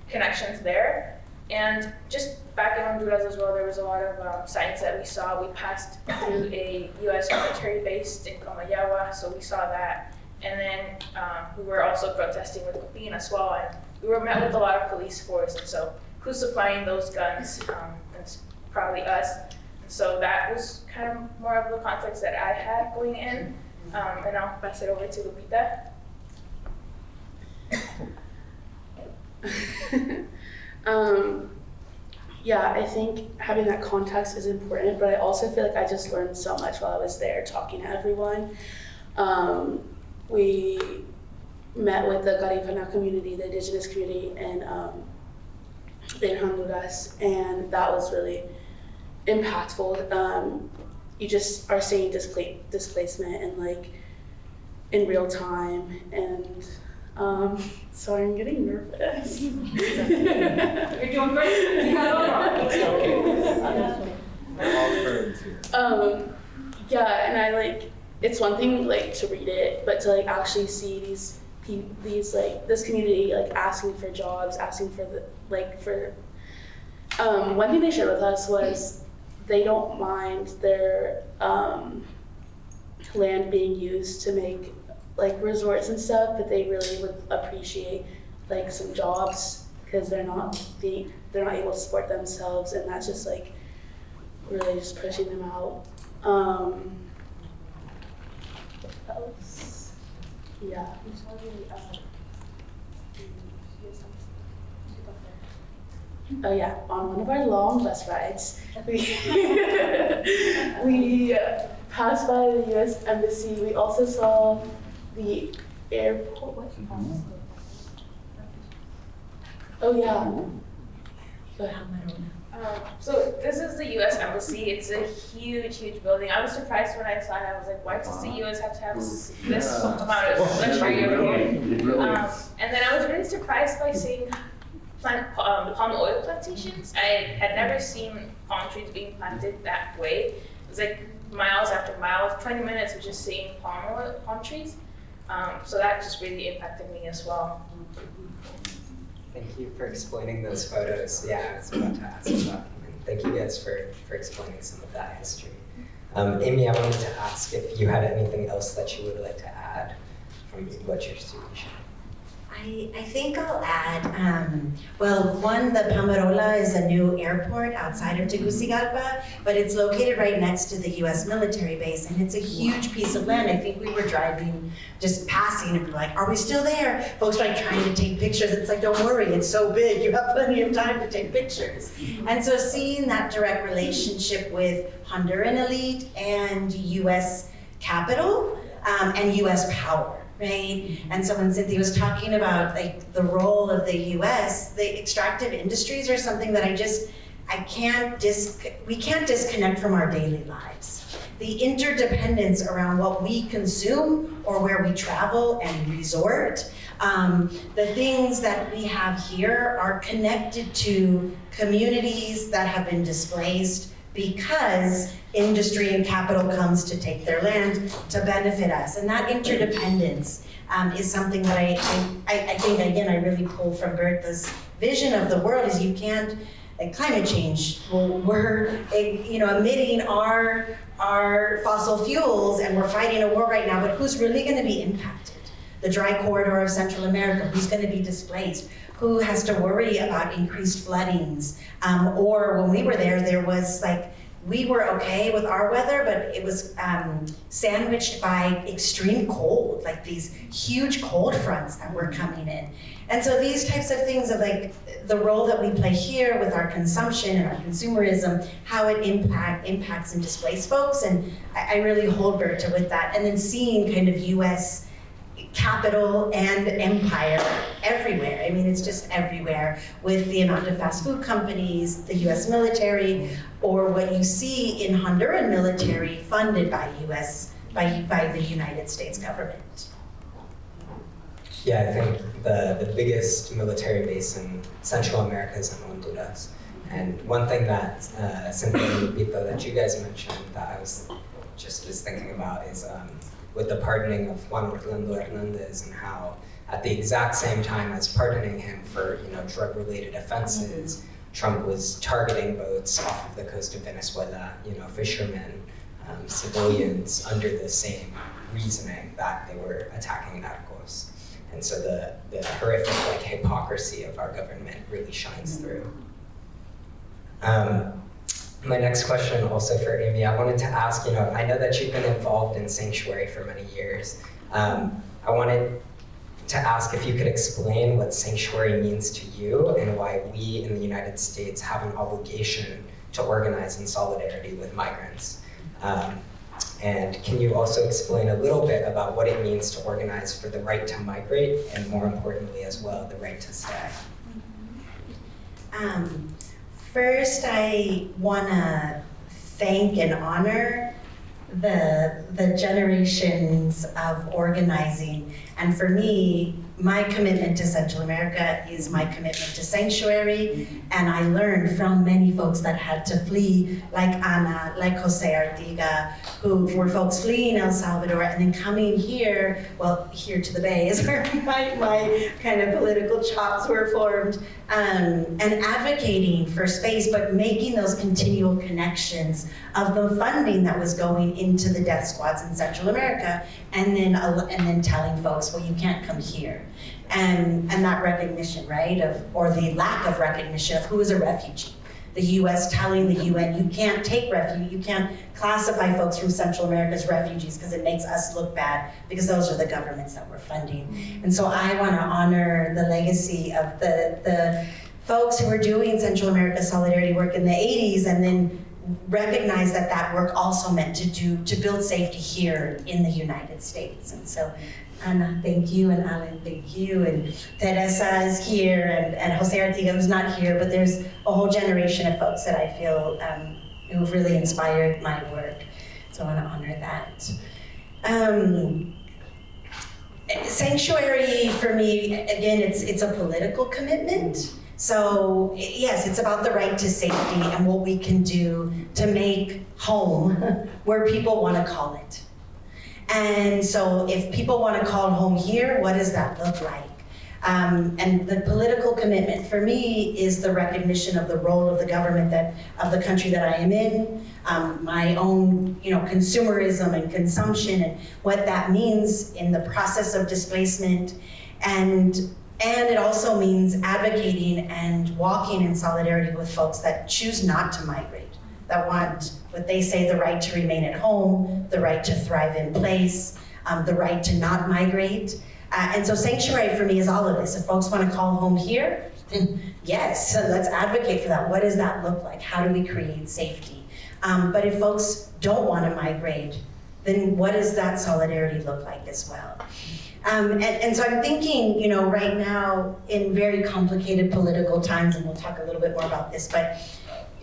connections there. And just back in Honduras as well, there was a lot of signs that we saw. We passed through a U.S. military base in Comayagua, so we saw that. And then we were also protesting with Copin as well, and we were met with a lot of police force. And so who's supplying those guns? It's probably us. And so that was kind of more of the context that I had going in. And I'll pass it over to Lupita. Yeah, I think having that context is important, but I also feel like I just learned so much while I was there talking to everyone. We met with the Garifuna community, the indigenous community in Honduras, and that was really impactful. You just are seeing displacement and like in real time, and sorry, I'm getting nervous. You're doing great. You got Yeah, and I like, it's one thing like to read it, but to like actually see these like this community like asking for jobs, asking for one thing they shared with us was they don't mind their land being used to make like resorts and stuff, but they really would appreciate like some jobs because they're not able to support themselves, and that's just like really just pushing them out. What else? Yeah. Oh yeah, on one of our long bus rides, we passed by the U.S. Embassy. We also saw the airport. Oh yeah. Go ahead. So this is the U.S. Embassy. It's a huge, huge building. I was surprised when I saw it. I was like, why does the U.S. have to have this amount of luxury over here? And then I was really surprised by seeing palm oil plantations. I had never seen palm trees being planted that way. It was like miles after miles, 20 minutes of just seeing palm trees. So that just really impacted me as well. Thank you for explaining those photos. Yeah, I was about to ask about them. And thank you guys for explaining some of that history. Amy, I wanted to ask if you had anything else that you would like to add from what your student shared. I think I'll add, well, one, the Palmarola is a new airport outside of Tegucigalpa, but it's located right next to the U.S. military base, and it's a huge piece of land. I think we were driving, just passing, and we're like, are we still there? Folks are like trying to take pictures. It's like, don't worry, it's so big. You have plenty of time to take pictures. And so seeing that direct relationship with Honduran elite and U.S. capital and U.S. power. Right? And so when Cynthia was talking about like the role of the U.S., the extractive industries are something that we can't disconnect from our daily lives. The interdependence around what we consume or where we travel and resort, the things that we have here are connected to communities that have been displaced because industry and capital comes to take their land to benefit us. And that interdependence is something that I think, again, I really pull from Bertha's vision of the world is you can't, like climate change, we're emitting our fossil fuels and we're fighting a war right now, but who's really gonna be impacted? The dry corridor of Central America, who's gonna be displaced? Who has to worry about increased floodings? Or when we were there was like, we were okay with our weather, but it was sandwiched by extreme cold, like these huge cold fronts that were coming in. And so these types of things of like the role that we play here with our consumption and our consumerism, how it impacts and displaces folks. And I really hold Berta with that. And then seeing kind of US capital and empire everywhere. I mean, it's just everywhere with the amount of fast food companies, the US military, or what you see in Honduran military funded by the United States government. Yeah, I think the biggest military base in Central America is in Honduras. And one thing that Cynthia and Lupita, that you guys mentioned that I was thinking about is with the pardoning of Juan Orlando Hernandez, and how at the exact same time as pardoning him for drug-related offenses, Trump was targeting boats off of the coast of Venezuela, fishermen, civilians, under the same reasoning that they were attacking narcos. And so the horrific hypocrisy of our government really shines through. My next question also for Amy, I wanted to ask, I know that you've been involved in Sanctuary for many years. I wanted to ask if you could explain what Sanctuary means to you and why we in the United States have an obligation to organize in solidarity with migrants. And can you also explain a little bit about what it means to organize for the right to migrate, and more importantly as well, the right to stay? First, I want to thank and honor the generations of organizing. And for me, my commitment to Central America is my commitment to Sanctuary. And I learned from many folks that had to flee, like Ana, like Jose Artiga, who were folks fleeing El Salvador and then coming here, well, here to the Bay is where my kind of political chops were formed, and advocating for space, but making those continual connections of the funding that was going into the death squads in Central America, and then telling folks, well, you can't come here. And that recognition, right, or the lack of recognition of who is a refugee. The US telling the UN, you can't take refuge, you can't classify folks from Central America as refugees because it makes us look bad, because those are the governments that we're funding. And so I want to honor the legacy of the folks who were doing Central America solidarity work in the 80s, and then recognize that work also meant to build safety here in the United States. And so Ana, thank you, and Allan, thank you, and Teresa is here, and Jose Artiga, who's not here, but there's a whole generation of folks that I feel who've really inspired my work. So I want to honor that. Sanctuary, for me, again, it's a political commitment. So yes, it's about the right to safety and what we can do to make home where people want to call it. And so if people want to call home here, what does that look like? And the political commitment for me is the recognition of the role of the government of the country that I am in, my own consumerism and consumption, and what that means in the process of displacement. And it also means advocating and walking in solidarity with folks that choose not to migrate, that want what they say, the right to remain at home, the right to thrive in place, the right to not migrate. And so Sanctuary for me is all of this. If folks want to call home here, then yes, so let's advocate for that. What does that look like? How do we create safety? But if folks don't want to migrate, then what does that solidarity look like as well? And so I'm thinking, right now in very complicated political times, and we'll talk a little bit more about this, but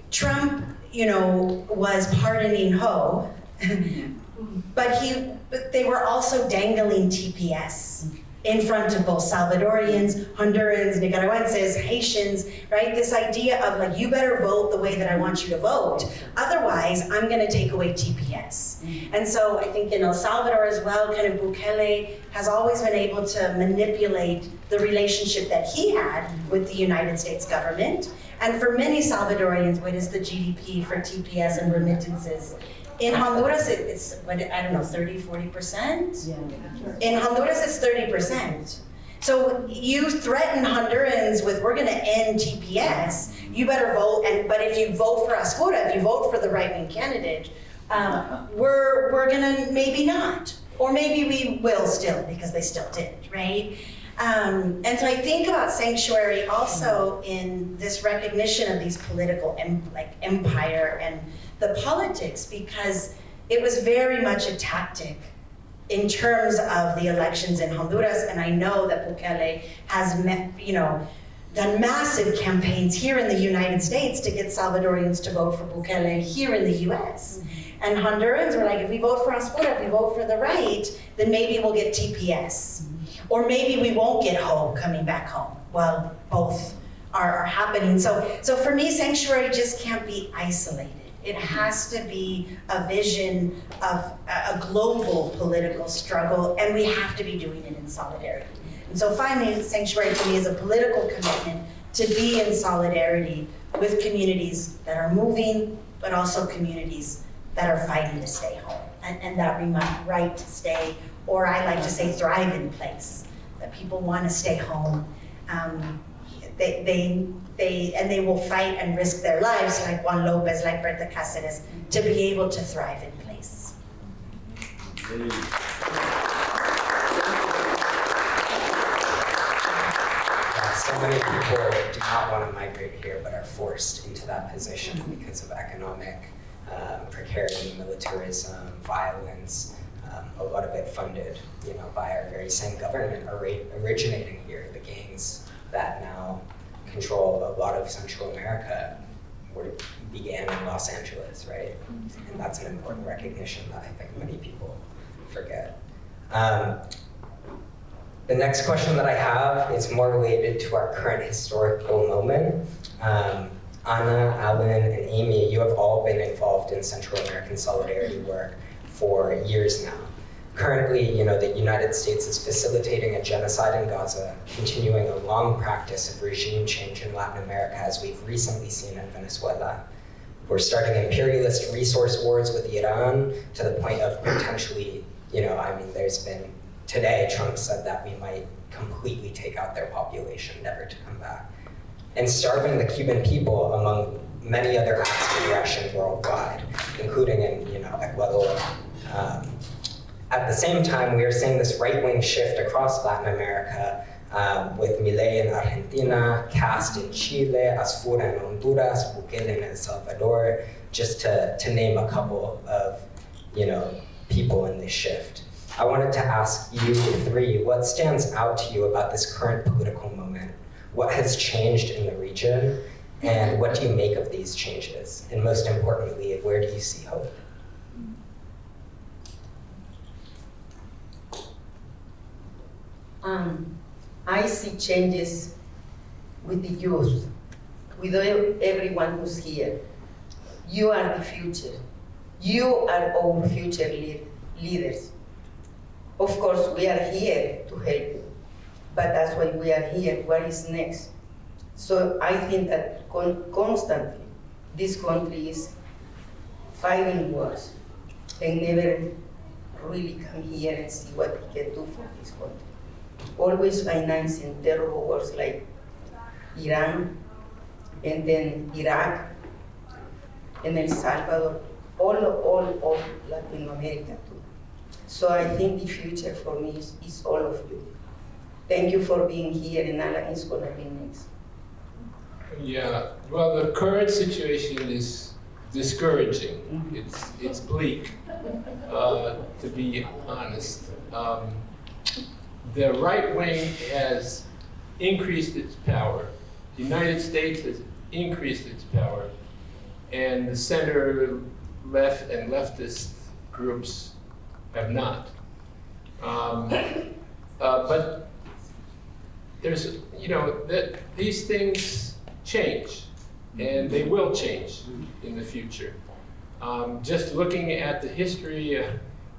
Trump, was pardoning Ho, but they were also dangling TPS in front of both Salvadorians, Hondurans, Nicaraguenses, Haitians, right? This idea of you better vote the way that I want you to vote, otherwise I'm gonna take away TPS. And so I think in El Salvador as well, kind of Bukele has always been able to manipulate the relationship that he had with the United States government. And for many Salvadorians, what is the GDP for TPS and remittances? In Honduras, it's 30, 40%? Yeah. In Honduras, it's 30%. So you threaten Hondurans with, we're gonna end TPS, you better vote, but if you vote for Asfura, if you vote for the right-wing candidate, we're gonna maybe not. Or maybe we will still, because they still did, right? And so I think about Sanctuary also in this recognition of these political empire and the politics, because it was very much a tactic in terms of the elections in Honduras. And I know that Bukele has done massive campaigns here in the United States to get Salvadorians to vote for Bukele here in the US. And Hondurans were like, if we vote for Asfura, if we vote for the right, then maybe we'll get TPS. Or maybe we won't get Ho coming back home. Well, both are happening. So for me, sanctuary just can't be isolated. It has to be a vision of a global political struggle, and we have to be doing it in solidarity. And so finally, sanctuary for me is a political commitment to be in solidarity with communities that are moving, but also communities that are fighting to stay home, and that right to stay, or I like to say thrive in place, that people want to stay home. They will fight and risk their lives, like Juan Lopez, like Berta Cáceres, to be able to thrive in place. So many people do not want to migrate here, but are forced into that position because of economic precarity, militarism, violence, a lot of it funded, by our very same government originating here. The gangs that now control a lot of Central America began in Los Angeles, right? And that's an important recognition that I think many people forget. The next question that I have is more related to our current historical moment. Ana, Allan, and Amy, you have all been involved in Central American solidarity work for years now. Currently, the United States is facilitating a genocide in Gaza, continuing a long practice of regime change in Latin America, as we've recently seen in Venezuela. We're starting imperialist resource wars with Iran to the point of potentially, there's been, today Trump said that we might completely take out their population, never to come back. And starving the Cuban people, among many other acts of aggression worldwide, including in Ecuador. At the same time, we are seeing this right-wing shift across Latin America with Milei in Argentina, Cast in Chile, Asfura in Honduras, Bukele in El Salvador, just to name a couple of people in this shift. I wanted to ask you three, what stands out to you about this current political moment? What has changed in the region? And what do you make of these changes? And most importantly, where do you see hope? I see changes with the youth, with everyone who's here. You are the future. You are our future leaders. Of course, we are here to help you, but that's why we are here. What is next? So I think that constantly, this country is fighting wars and never really come here and see what we can do for this country. Always financing terror wars like Iran, and then Iraq, and El Salvador, all Latin America too. So I think the future for me is all of you. Thank you for being here, and Allan is going to be next. Yeah, well, the current situation is discouraging. It's bleak, to be honest. The right wing has increased its power. The United States has increased its power, and the center left and leftist groups have not. But there's, these things change, and they will change in the future. Just looking at the history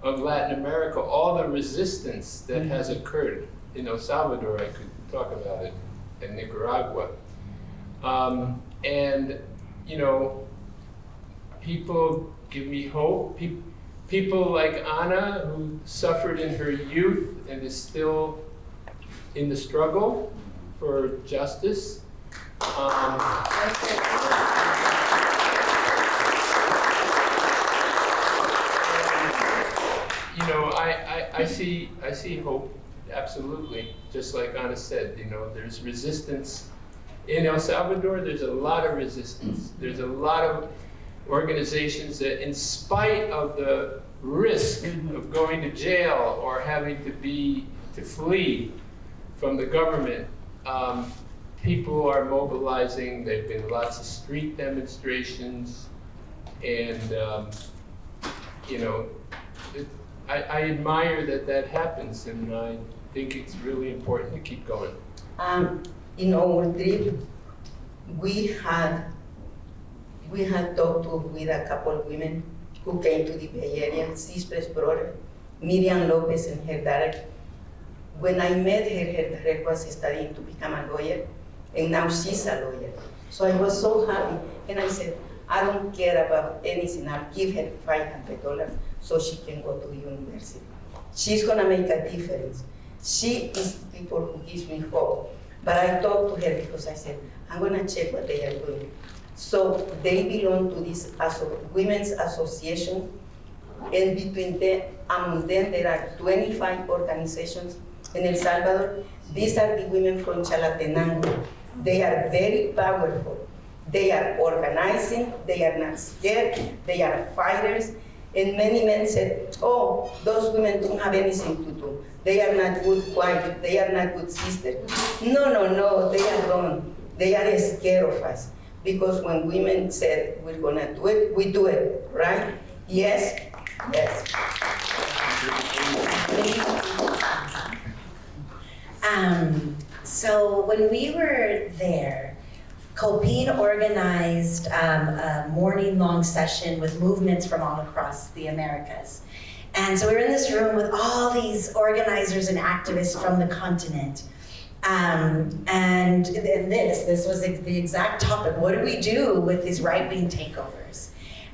of Latin America, all the resistance that has occurred in El Salvador, I could talk about it, in Nicaragua. And, people give me hope. People like Ana, who suffered in her youth and is still in the struggle for justice. I see hope, absolutely. Just like Ana said, there's resistance. In El Salvador, there's a lot of resistance. There's a lot of organizations that, in spite of the risk of going to jail or having to flee from the government, people are mobilizing. There've been lots of street demonstrations, and I admire that happens, and I think it's really important to keep going. In our trip, we had talked with a couple of women who came to the Bay Area. Cispe's brother, Miriam Lopez, and her daughter. When I met her daughter was studying to become a lawyer, and now she's a lawyer. So I was so happy, and I said, I don't care about anything. I'll give her $500 so she can go to the university. She's gonna make a difference. She is the people who gives me hope. But I talked to her because I said, I'm gonna check what they are doing. So they belong to this women's association, and among them there are 25 organizations in El Salvador. These are the women from Chalatenango. They are very powerful. They are organizing, they are not scared, they are fighters. And many men said, oh, those women don't have anything to do. They are not good wives, they are not good sisters. No, they are wrong. They are scared of us. Because when women said we're gonna do it, we do it, right? Yes? Yes. So when we were there, COPIN organized a morning-long session with movements from all across the Americas. And so we were in this room with all these organizers and activists from the continent. And this was the exact topic. What do we do with these right-wing takeovers?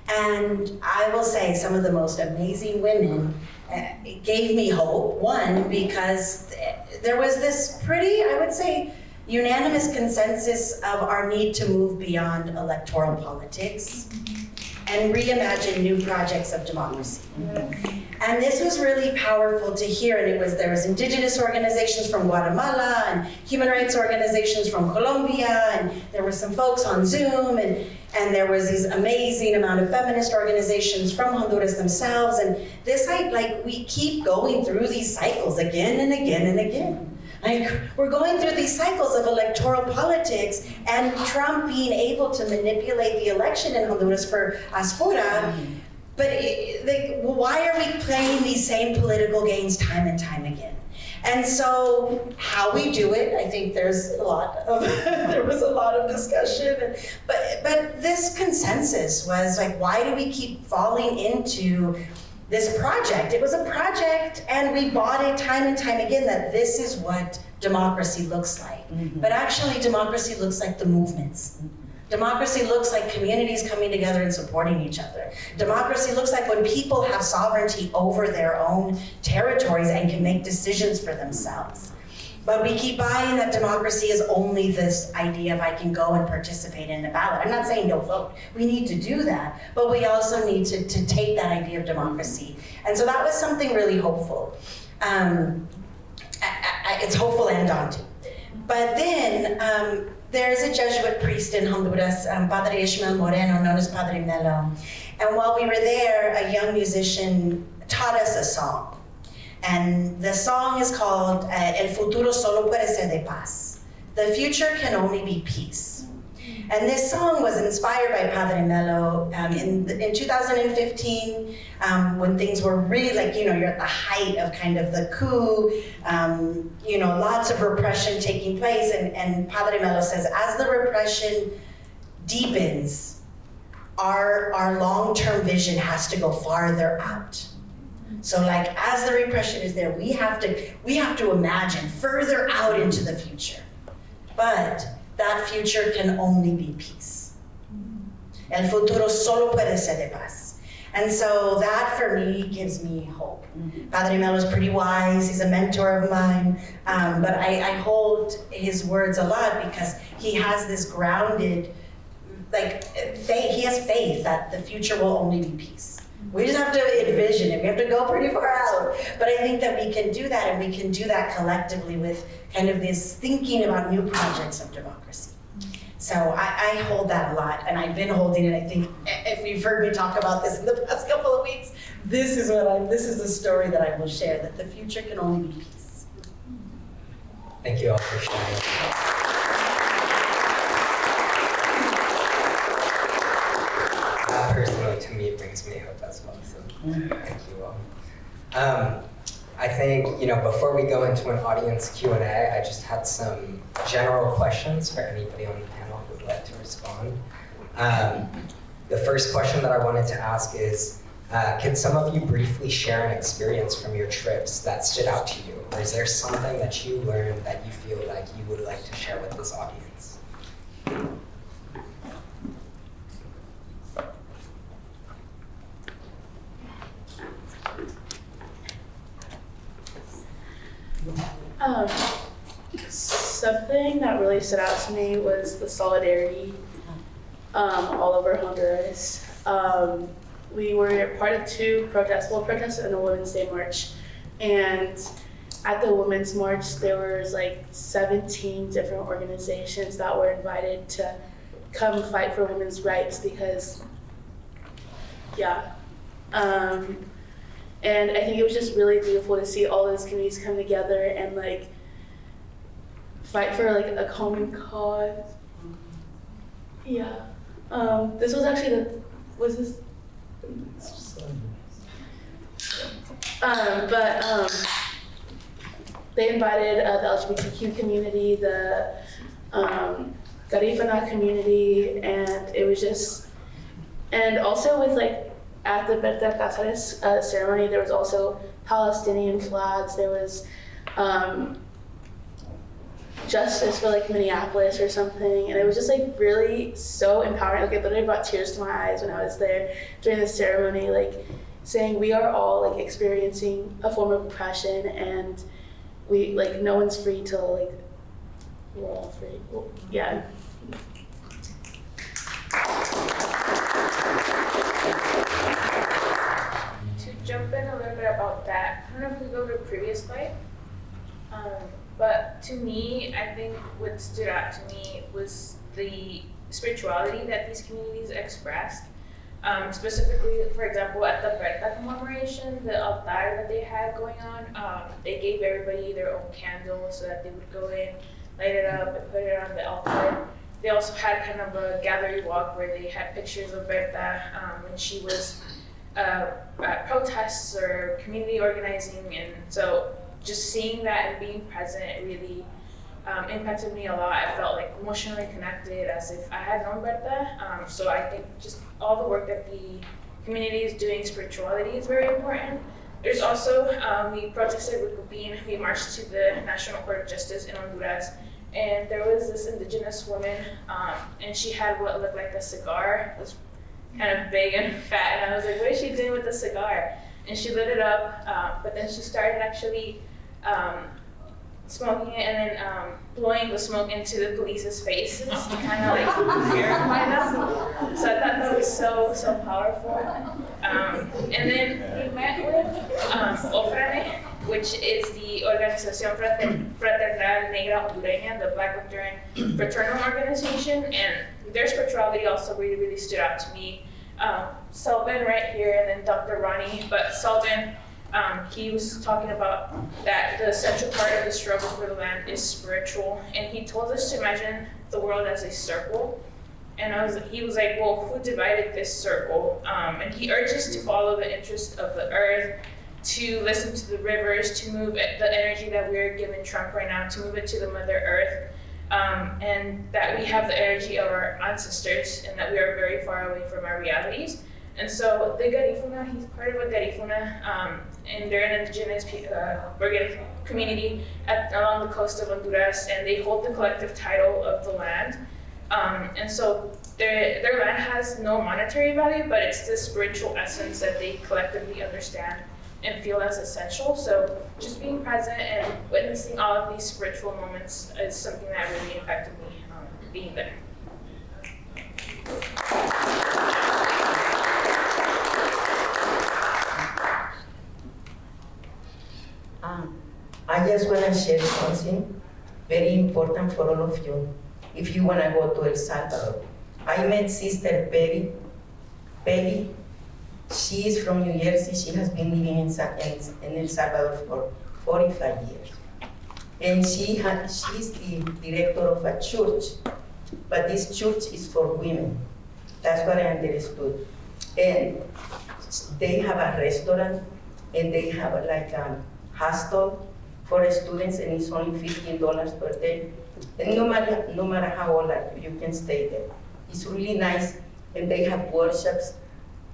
And I will say some of the most amazing women gave me hope. One, because there was this pretty, I would say, unanimous consensus of our need to move beyond electoral politics and reimagine new projects of democracy. And this was really powerful to hear, and there was indigenous organizations from Guatemala and human rights organizations from Colombia, and there were some folks on Zoom, and there was these amazing amount of feminist organizations from Honduras themselves, and this, we keep going through these cycles again and again and again. We're going through these cycles of electoral politics, and Trump being able to manipulate the election in Honduras for Asfura. But why are we playing these same political games time and time again? And so how we do it, I think there was a lot of discussion. But this consensus was why do we keep falling into this project? It was a project, and we bought it time and time again that this is what democracy looks like. But actually, democracy looks like the movements. Democracy looks like communities coming together and supporting each other. Democracy looks like when people have sovereignty over their own territories and can make decisions for themselves. But we keep buying that democracy is only this idea of I can go and participate in the ballot. I'm not saying don't vote. We need to do that, but we also need to take that idea of democracy. And so that was something really hopeful. It's hopeful and daunting. But then there's a Jesuit priest in Honduras, Padre Ishmael Moreno, known as Padre Melo. And while we were there, a young musician taught us a song. And the song is called El futuro solo puede ser de paz. The future can only be peace. And this song was inspired by Padre Melo in 2015, when things were really you're at the height of kind of the coup, lots of repression taking place. And Padre Melo says, as the repression deepens, our long-term vision has to go farther out. So as the repression is there, we have to imagine further out into the future. But that future can only be peace. El futuro solo puede ser de paz. And so that for me gives me hope. Padre Melo's pretty wise, he's a mentor of mine, but I hold his words a lot because he has this grounded, faith. He has faith that the future will only be peace. We just have to envision it. We have to go pretty far out. But I think that we can do that, and we can do that collectively with kind of this thinking about new projects of democracy. So I hold that a lot, and I've been holding it. I think if you've heard me talk about this in the past couple of weeks, this is the story that I will share, that the future can only be peace. Thank you all for sharing. Personally, to commute brings me hope as well, so thank you all. I think, before we go into an audience Q&A, I just had some general questions for anybody on the panel who would like to respond. The first question that I wanted to ask is, can some of you briefly share an experience from your trips that stood out to you? Or is there something that you learned that you feel like you would like to share with this audience? Something that really stood out to me was the solidarity all over Honduras. We were part of two protests and a Women's Day March. And at the Women's March, there was like 17 different organizations that were invited to come fight for women's rights because, and I think it was just really beautiful to see all those communities come together and like fight for like a common cause. This was actually they invited the LGBTQ community, the Garifuna community, and it was just, and also with like at the Berta Cáceres ceremony, there was also Palestinian flags. There was justice for like Minneapolis or something, and it was just like really so empowering. Like it literally brought tears to my eyes when I was there during the ceremony, like saying we are all like experiencing a form of oppression, and we like no one's free till like we're all free. Well, yeah. To jump in a little bit about that, I don't know if we go to a previous slide, but to me, I think what stood out to me was the spirituality that these communities expressed. Specifically, for example, at the Berta commemoration, the altar that they had going on, they gave everybody their own candle so that they would go in, light it up, and put it on the altar. They also had kind of a gallery walk where they had pictures of Berta when she was at protests or community organizing, and so just seeing that and being present really impacted me a lot. I felt like emotionally connected as if I had known Berta. So I think just all the work that the community is doing, spirituality is very important. There's also, we protested with Copin, we marched to the National Court of Justice in Honduras, and there was this indigenous woman, and she had what looked like a cigar. It was kind of big and fat, and I was like, what is she doing with the cigar? And she lit it up, but then she started actually smoking it and then blowing the smoke into the police's faces to kind of like verify them. So I thought that was so powerful. And then we met with OFRANE, which is the Organización Fraternal Negra Hondureña, the Black Honduran fraternal organization, and their spirituality also really stood out to me. Selvin right here, and then Dr. Ronnie, but Selvin, he was talking about that the central part of the struggle for the land is spiritual, and he told us to imagine the world as a circle. And he was like, well, who divided this circle? And he urged us to follow the interest of the earth, to listen to the rivers, to move the energy that we're giving Trump right now, to move it to the Mother Earth, and that we have the energy of our ancestors, and that we are very far away from our realities. And so the Garifuna, he's part of a Garifuna, and they're an indigenous organic community along the coast of Honduras, and they hold the collective title of the land. And so their land has no monetary value, but it's the spiritual essence that they collectively understand and feel as essential. So just being present and witnessing all of these spiritual moments is something that really impacted me being there. I just want to share something very important for all of you. If you want to go to El Salvador, I met Sister Peggy. She is from New Jersey. She has been living in El Salvador for 45 years. And she's the director of a church, but this church is for women. That's what I understood. And they have a restaurant, and they have like a hostel for students, and it's only $15 per day. And no matter how old you can stay there. It's really nice, and they have workshops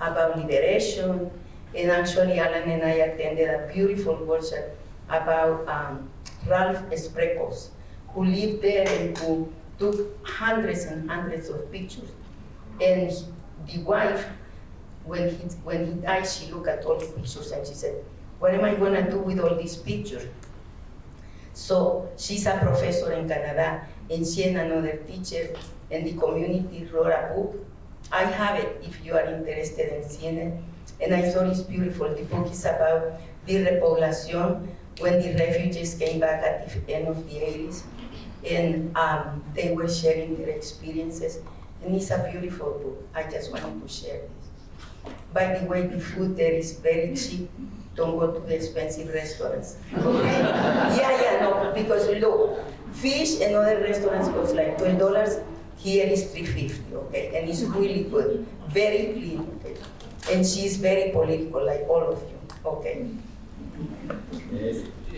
about liberation. And actually, Alan and I attended a beautiful workshop about Ralph Spreckles, who lived there and who took hundreds and hundreds of pictures. And the wife, when he died, she looked at all the pictures and she said, "What am I gonna do with all these pictures?" So she's a professor in Canada, and she and another teacher in the community wrote a book. I have it if you are interested in seeing it. And I thought it's beautiful. The book is about the repoblación, when the refugees came back at the end of the 80s. And they were sharing their experiences. And it's a beautiful book. I just wanted to share this. By the way, the food there is very cheap. Don't go to the expensive restaurants. Okay? Yeah, no, because look, fish and other restaurants cost like $12. Here is $3.50, okay? And it's really good, very clean, okay? And she's very political, like all of you, okay?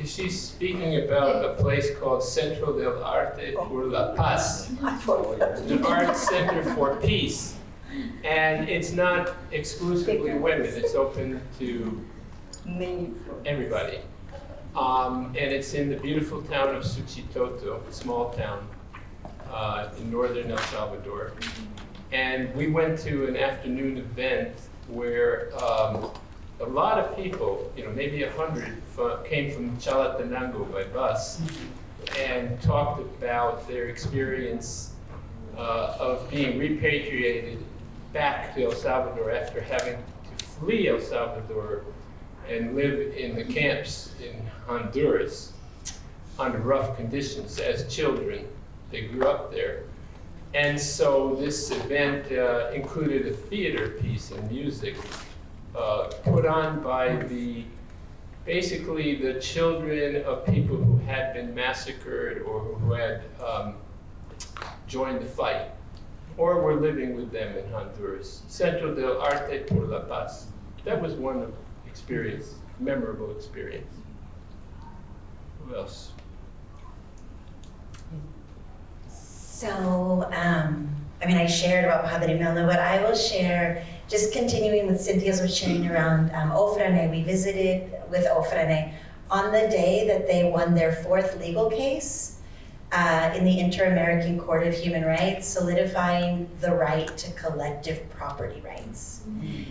She's speaking about a place called Centro del Arte por la Paz, the art center for peace. And it's not exclusively women, it's open to everybody. And it's in the beautiful town of Suchitoto, a small town in northern El Salvador. And we went to an afternoon event where a lot of people, maybe 100, came from Chalatenango by bus and talked about their experience of being repatriated back to El Salvador after having to flee El Salvador and live in the camps in Honduras under rough conditions as children. They grew up there. And so this event included a theater piece and music put on by basically the children of people who had been massacred or who had joined the fight or were living with them in Honduras. Centro del Arte por la Paz. That was one experience, memorable experience. Who else? So, I shared about Padre Milna, but I will share, just continuing with Cynthia's was sharing around Ofrane. We visited with Ofrane on the day that they won their 4th legal case in the Inter-American Court of Human Rights, solidifying the right to collective property rights.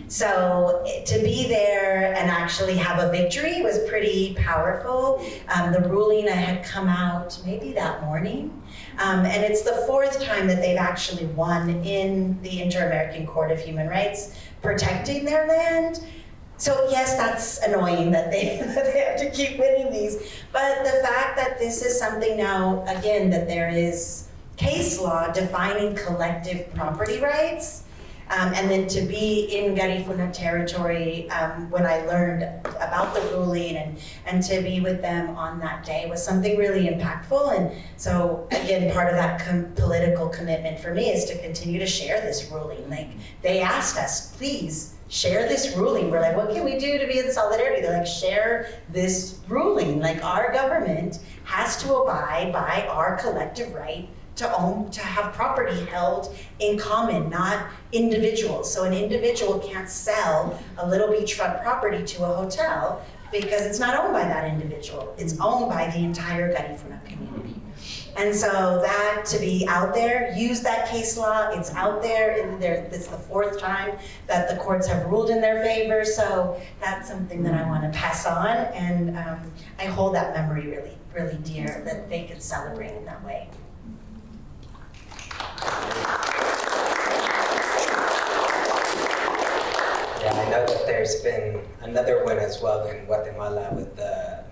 So to be there and actually have a victory was pretty powerful. The ruling had come out maybe that morning. And it's the 4th time that they've actually won in the Inter-American Court of Human Rights, protecting their land. So yes, that's annoying that they have to keep winning these. But the fact that this is something now, again, that there is case law defining collective property rights, and then to be in Garifuna territory when I learned about the ruling and to be with them on that day was something really impactful. And so again, part of that political commitment for me is to continue to share this ruling. Like, they asked us, please share this ruling. We're like, what can we do to be in solidarity? They're like, share this ruling. Like, our government has to abide by our collective right to own, to have property held in common, not individuals. So an individual can't sell a little beachfront property to a hotel because it's not owned by that individual. It's owned by the entire Garifuna community. And so that, to be out there, use that case law, it's out there, it's the 4th time that the courts have ruled in their favor, so that's something that I want to pass on, and I hold that memory really, really dear, that they could celebrate in that way. Yeah, I know that there's been another one as well in Guatemala with the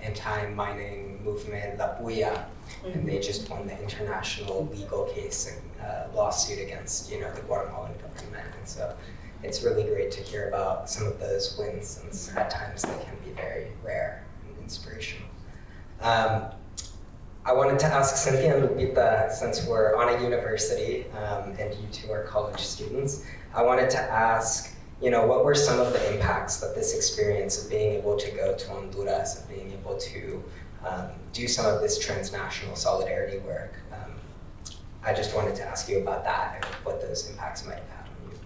anti-mining movement, La Puya, and they just won the international legal case and lawsuit against, the Guatemalan government. And so it's really great to hear about some of those wins, since at times they can be very rare and inspirational. I wanted to ask Cynthia and Lupita, since we're on a university and you two are college students, I wanted to ask, what were some of the impacts that this experience of being able to go to Honduras and being able to do some of this transnational solidarity work? I just wanted to ask you about that and what those impacts might have had on you.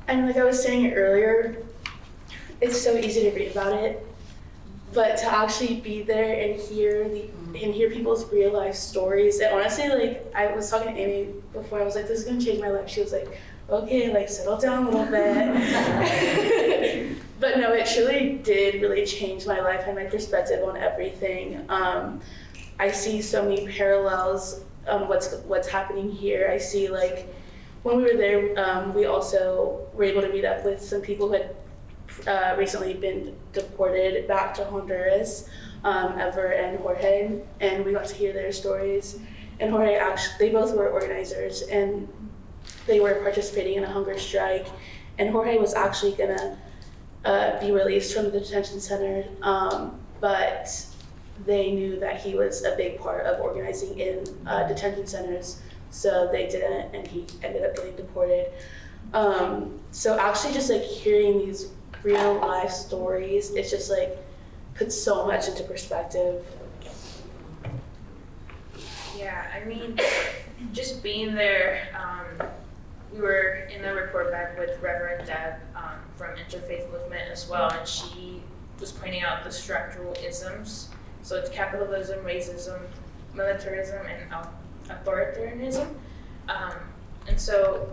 And like I was saying earlier, it's so easy to read about it, but to actually be there and hear people's real life stories. And honestly, like I was talking to Amy before, I was like, this is gonna change my life. She was like, okay, like settle down a little bit. But no, it truly did really change my life and my perspective on everything. I see so many parallels what's happening here. I see like when we were there, we also were able to meet up with some people who had recently been deported back to Honduras, Ever and Jorge, and we got to hear their stories. And Jorge they both were organizers, and they were participating in a hunger strike. And Jorge was actually gonna be released from the detention center, but they knew that he was a big part of organizing in detention centers, so they didn't, and he ended up getting deported. So actually just like hearing these real life stories, it's just like puts so much into perspective. Yeah, I mean, just being there, we were in a report back with Reverend Deb from Interfaith Movement as well, and she was pointing out the structural isms. So it's capitalism, racism, militarism, and authoritarianism. And so,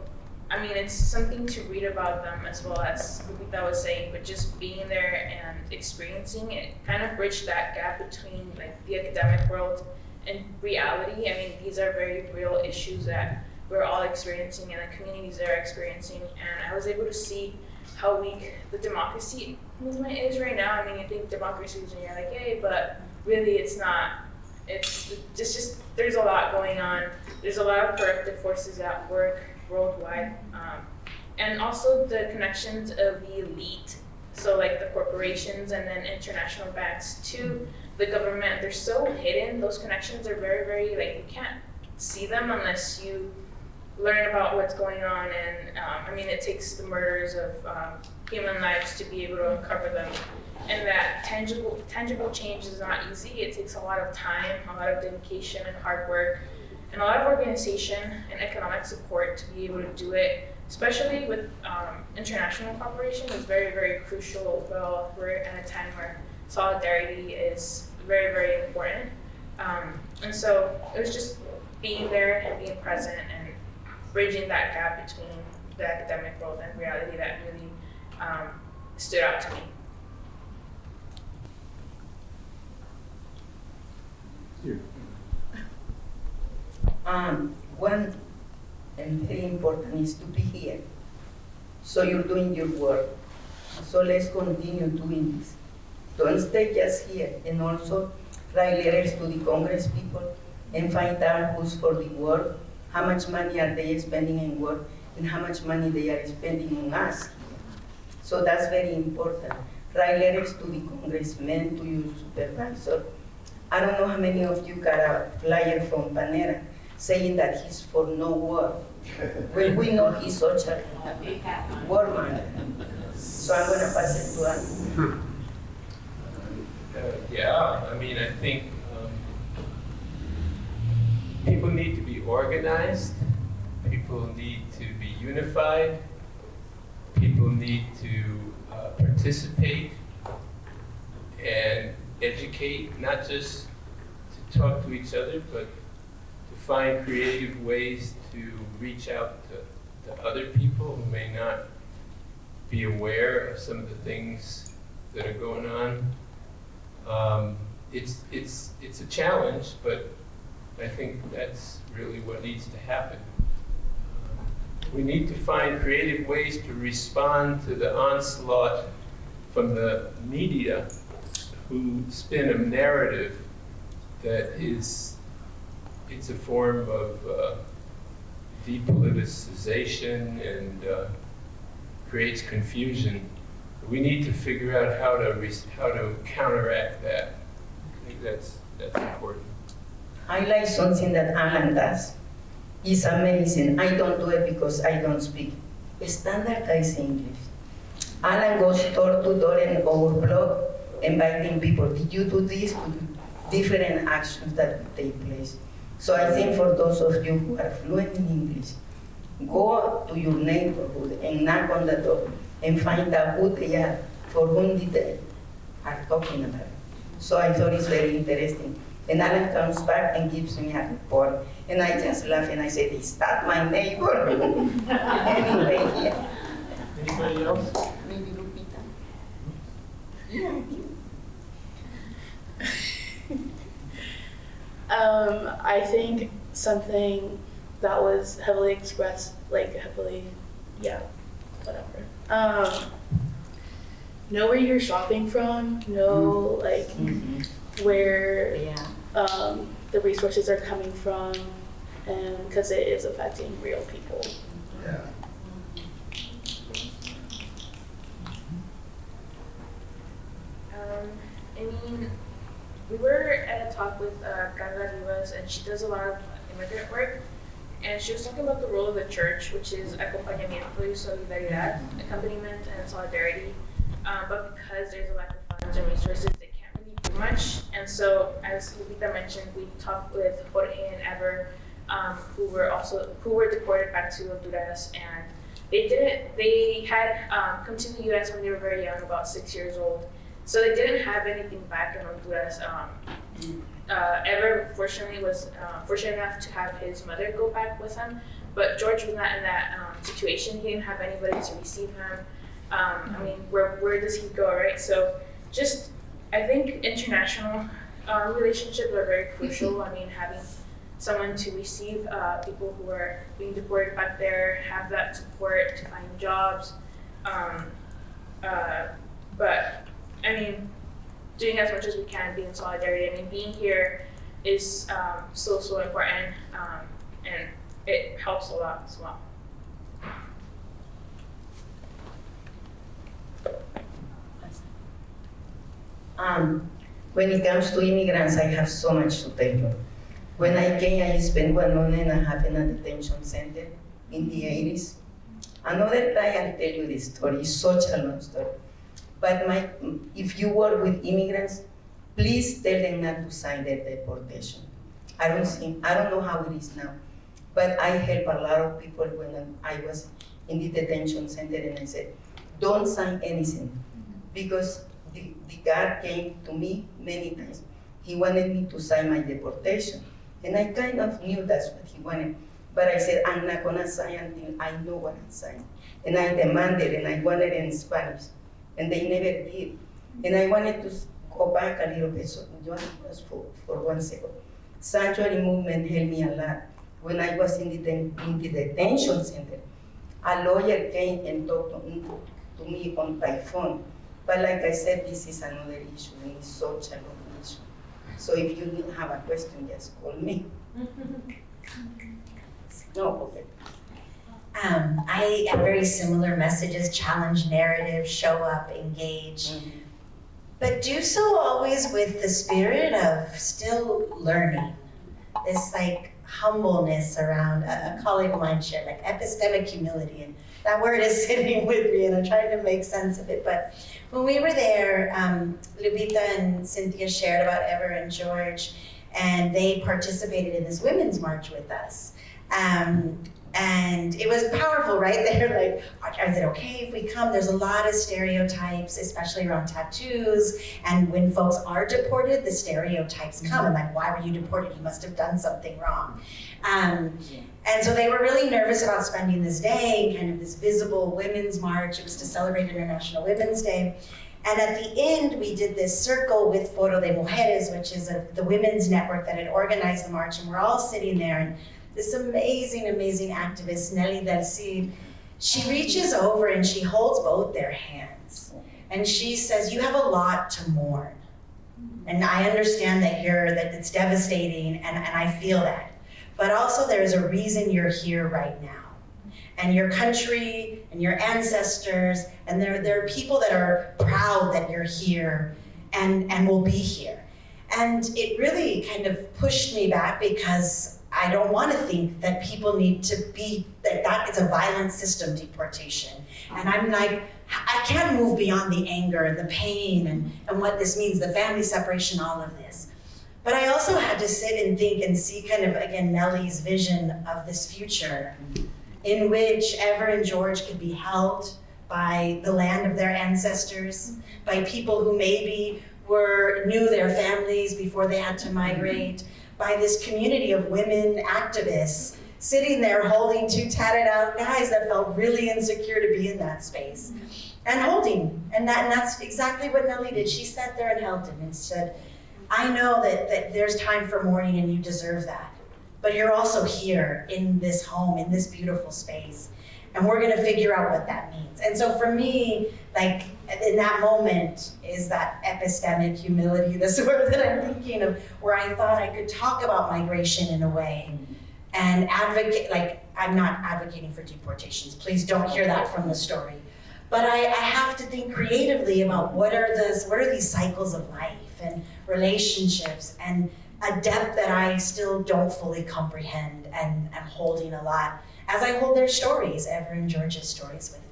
I mean, it's something to read about them as well as Lupita was saying, but just being there and experiencing it kind of bridged that gap between like the academic world and reality. I mean, these are very real issues that we're all experiencing and the communities are experiencing. And I was able to see how weak the democracy movement is right now. I mean, you think democracy is and you're like, hey, but really it's not. It's just there's a lot going on. There's a lot of corruptive forces at work worldwide. And also the connections of the elite. So like the corporations and then international banks to the government, they're so hidden. Those connections are very, very, like you can't see them unless you learn about what's going on. And I mean, it takes the murders of human lives to be able to uncover them. And that tangible change is not easy. It takes a lot of time, a lot of dedication and hard work, and a lot of organization and economic support to be able to do it, especially with international cooperation is very, very crucial. Well, we're at a time where solidarity is very, very important. And so it was just being there and being present and bridging that gap between the academic world and reality that really stood out to me. One and very important is to be here. So you're doing your work. So let's continue doing this. Don't stay just here. And also write letters to the Congress people and find out who's for the work, how much money are they spending in work, and how much money they are spending on us. So that's very important. Write letters to the congressmen, to your supervisor. I don't know how many of you got a flyer from Panera saying that he's for no war. Well, we know he's such a war man. So I'm going to pass it to Ana. Yeah, I mean, I think people need to be organized. People need to be unified. People need to participate and educate, not just to talk to each other, but to find creative ways to reach out to other people who may not be aware of some of the things that are going on. It's a challenge, but I think that's really what needs to happen. We need to find creative ways to respond to the onslaught from the media, who spin a narrative that it's a form of depoliticization and creates confusion. We need to figure out how to counteract that. think that's important. I like something that Alan does. It's amazing. I don't do it because I don't speak standardized English. Alan goes door to door in our blog, inviting people. Did you do this? Different actions that take place. So I think for those of you who are fluent in English, go to your neighborhood and knock on the door and find out who they are, for whom they are talking about. So I thought it's very interesting. And Alan comes back and gives me a report. And I just laugh and I said, is that my neighbor? Anyway, yeah. Anybody else? Maybe Lupita. I think something that was heavily expressed, whatever. Know where you're shopping from, know where the resources are coming from, and because it is affecting real people. Yeah. I mean, we were at a talk with Carla Rivas, and she does a lot of immigrant work. And she was talking about the role of the church, which is acompañamiento y solidaridad, accompaniment and solidarity. But because there's a lack of funds and resources, they can't really do much. And so, as Lupita mentioned, we talked with Jorge and Ever, who were deported back to Honduras, and they had come to the U.S. when they were very young, about 6 years old. So they didn't have anything back in Honduras. Ever, fortunately, was fortunate enough to have his mother go back with him, but George was not in that situation. He didn't have anybody to receive him. I mean, where does he go, right? So just, I think international relationships are very crucial. I mean, having someone to receive people who are being deported back there, have that support to find jobs. But, I mean, doing as much as we can, being in solidarity. I mean, being here is so important, and it helps a lot as well. When it comes to immigrants, I have so much to tell you. When I came, I spent 1 month and a half in a detention center in the 80s. Another time I'll tell you this story. It's such a long story. But if you work with immigrants, please tell them not to sign their deportation. I don't know how it is now, but I help a lot of people when I was in the detention center, and I said, don't sign anything, because the guard came to me many times. He wanted me to sign my deportation, and I kind of knew that's what he wanted, but I said, I'm not gonna sign until I know what I'm signing. And I demanded, and I wanted it in Spanish. And they never did. And I wanted to go back a little bit, so just for 1 second. Sanctuary movement helped me a lot. When I was in the detention center, a lawyer came and talked to me by phone. But like I said, this is another issue, and it's such a long issue. So if you have a question, just call me. No, okay. I have very similar messages: challenge narrative, show up, engage. But do so always with the spirit of still learning. This humbleness around, a colleague of mine shared, epistemic humility. And that word is sitting with me, and I'm trying to make sense of it. But when we were there, Lupita and Cynthia shared about Ever and George, and they participated in this women's march with us. And it was powerful, right? They're like, is it okay if we come? There's a lot of stereotypes, especially around tattoos. And when folks are deported, the stereotypes come. And why were you deported? You must have done something wrong. And so they were really nervous about spending this day, kind of this visible women's march. It was to celebrate International Women's Day. And at the end, we did this circle with Foro de Mujeres, which is the women's network that had organized the march. And we're all sitting there, and this amazing, amazing activist, Nelly Del Cid, she reaches over and she holds both their hands. And she says, you have a lot to mourn. And I understand that it's devastating, and I feel that. But also there's a reason you're here right now. And your country and your ancestors, and there are people that are proud that you're here and will be here. And it really kind of pushed me back because I don't want to think that people need to be, that it's a violent system, deportation. And I'm like, I can't move beyond the anger and the pain and what this means, the family separation, all of this. But I also had to sit and think and see kind of, again, Nellie's vision of this future in which Ever and George could be held by the land of their ancestors, by people who maybe knew their families before they had to migrate, by this community of women activists sitting there holding two tatted out guys that felt really insecure to be in that space. And holding, and that's exactly what Nellie did. She sat there and held him and said, I know that there's time for mourning and you deserve that, but you're also here in this home, in this beautiful space, and we're gonna figure out what that means. And so for me, like, in that moment is that epistemic humility, this word that I'm thinking of, where I thought I could talk about migration in a way and advocate, like, I'm not advocating for deportations, please don't hear that from the story. But I have to think creatively about what are these cycles of life and relationships and a depth that I still don't fully comprehend and am holding a lot as I hold their stories, Ever and George's stories with me.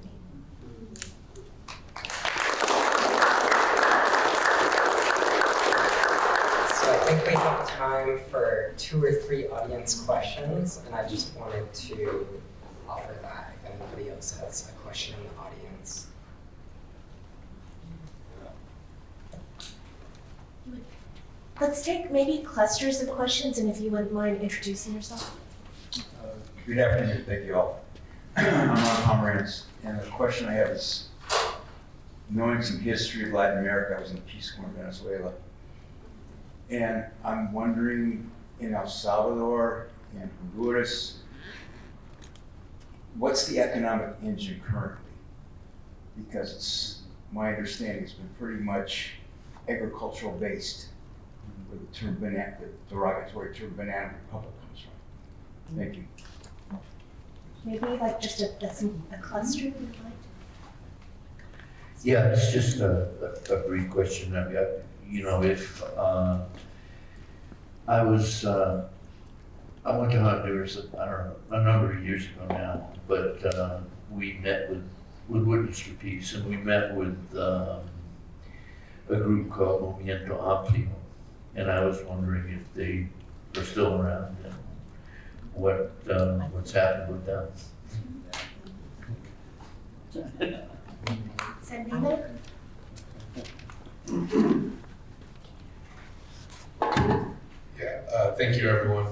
So I think we have time for 2 or 3 audience questions, and I just wanted to offer that if anybody else has a question in the audience. Let's take maybe clusters of questions, and if you wouldn't mind introducing yourself. Good afternoon, thank you all. I'm Ron Pomerantz, and the question I have is, knowing some history of Latin America, I was in the Peace Corps in Venezuela, and I'm wondering, in El Salvador and Honduras, what's the economic engine currently? Because it's, my understanding, it's been pretty much agricultural based, where the term banana, the derogatory term banana republic comes from. Thank you. Maybe like just a cluster you'd like. Yeah, it's just a brief question. I mean, you know, if I went to Honduras, I don't know, a number of years ago now, but we met with Witness for Peace, and we met with a group called Movimiento Amplio, and I was wondering if they are still around and what's happened with them. Sandina? Yeah, thank you everyone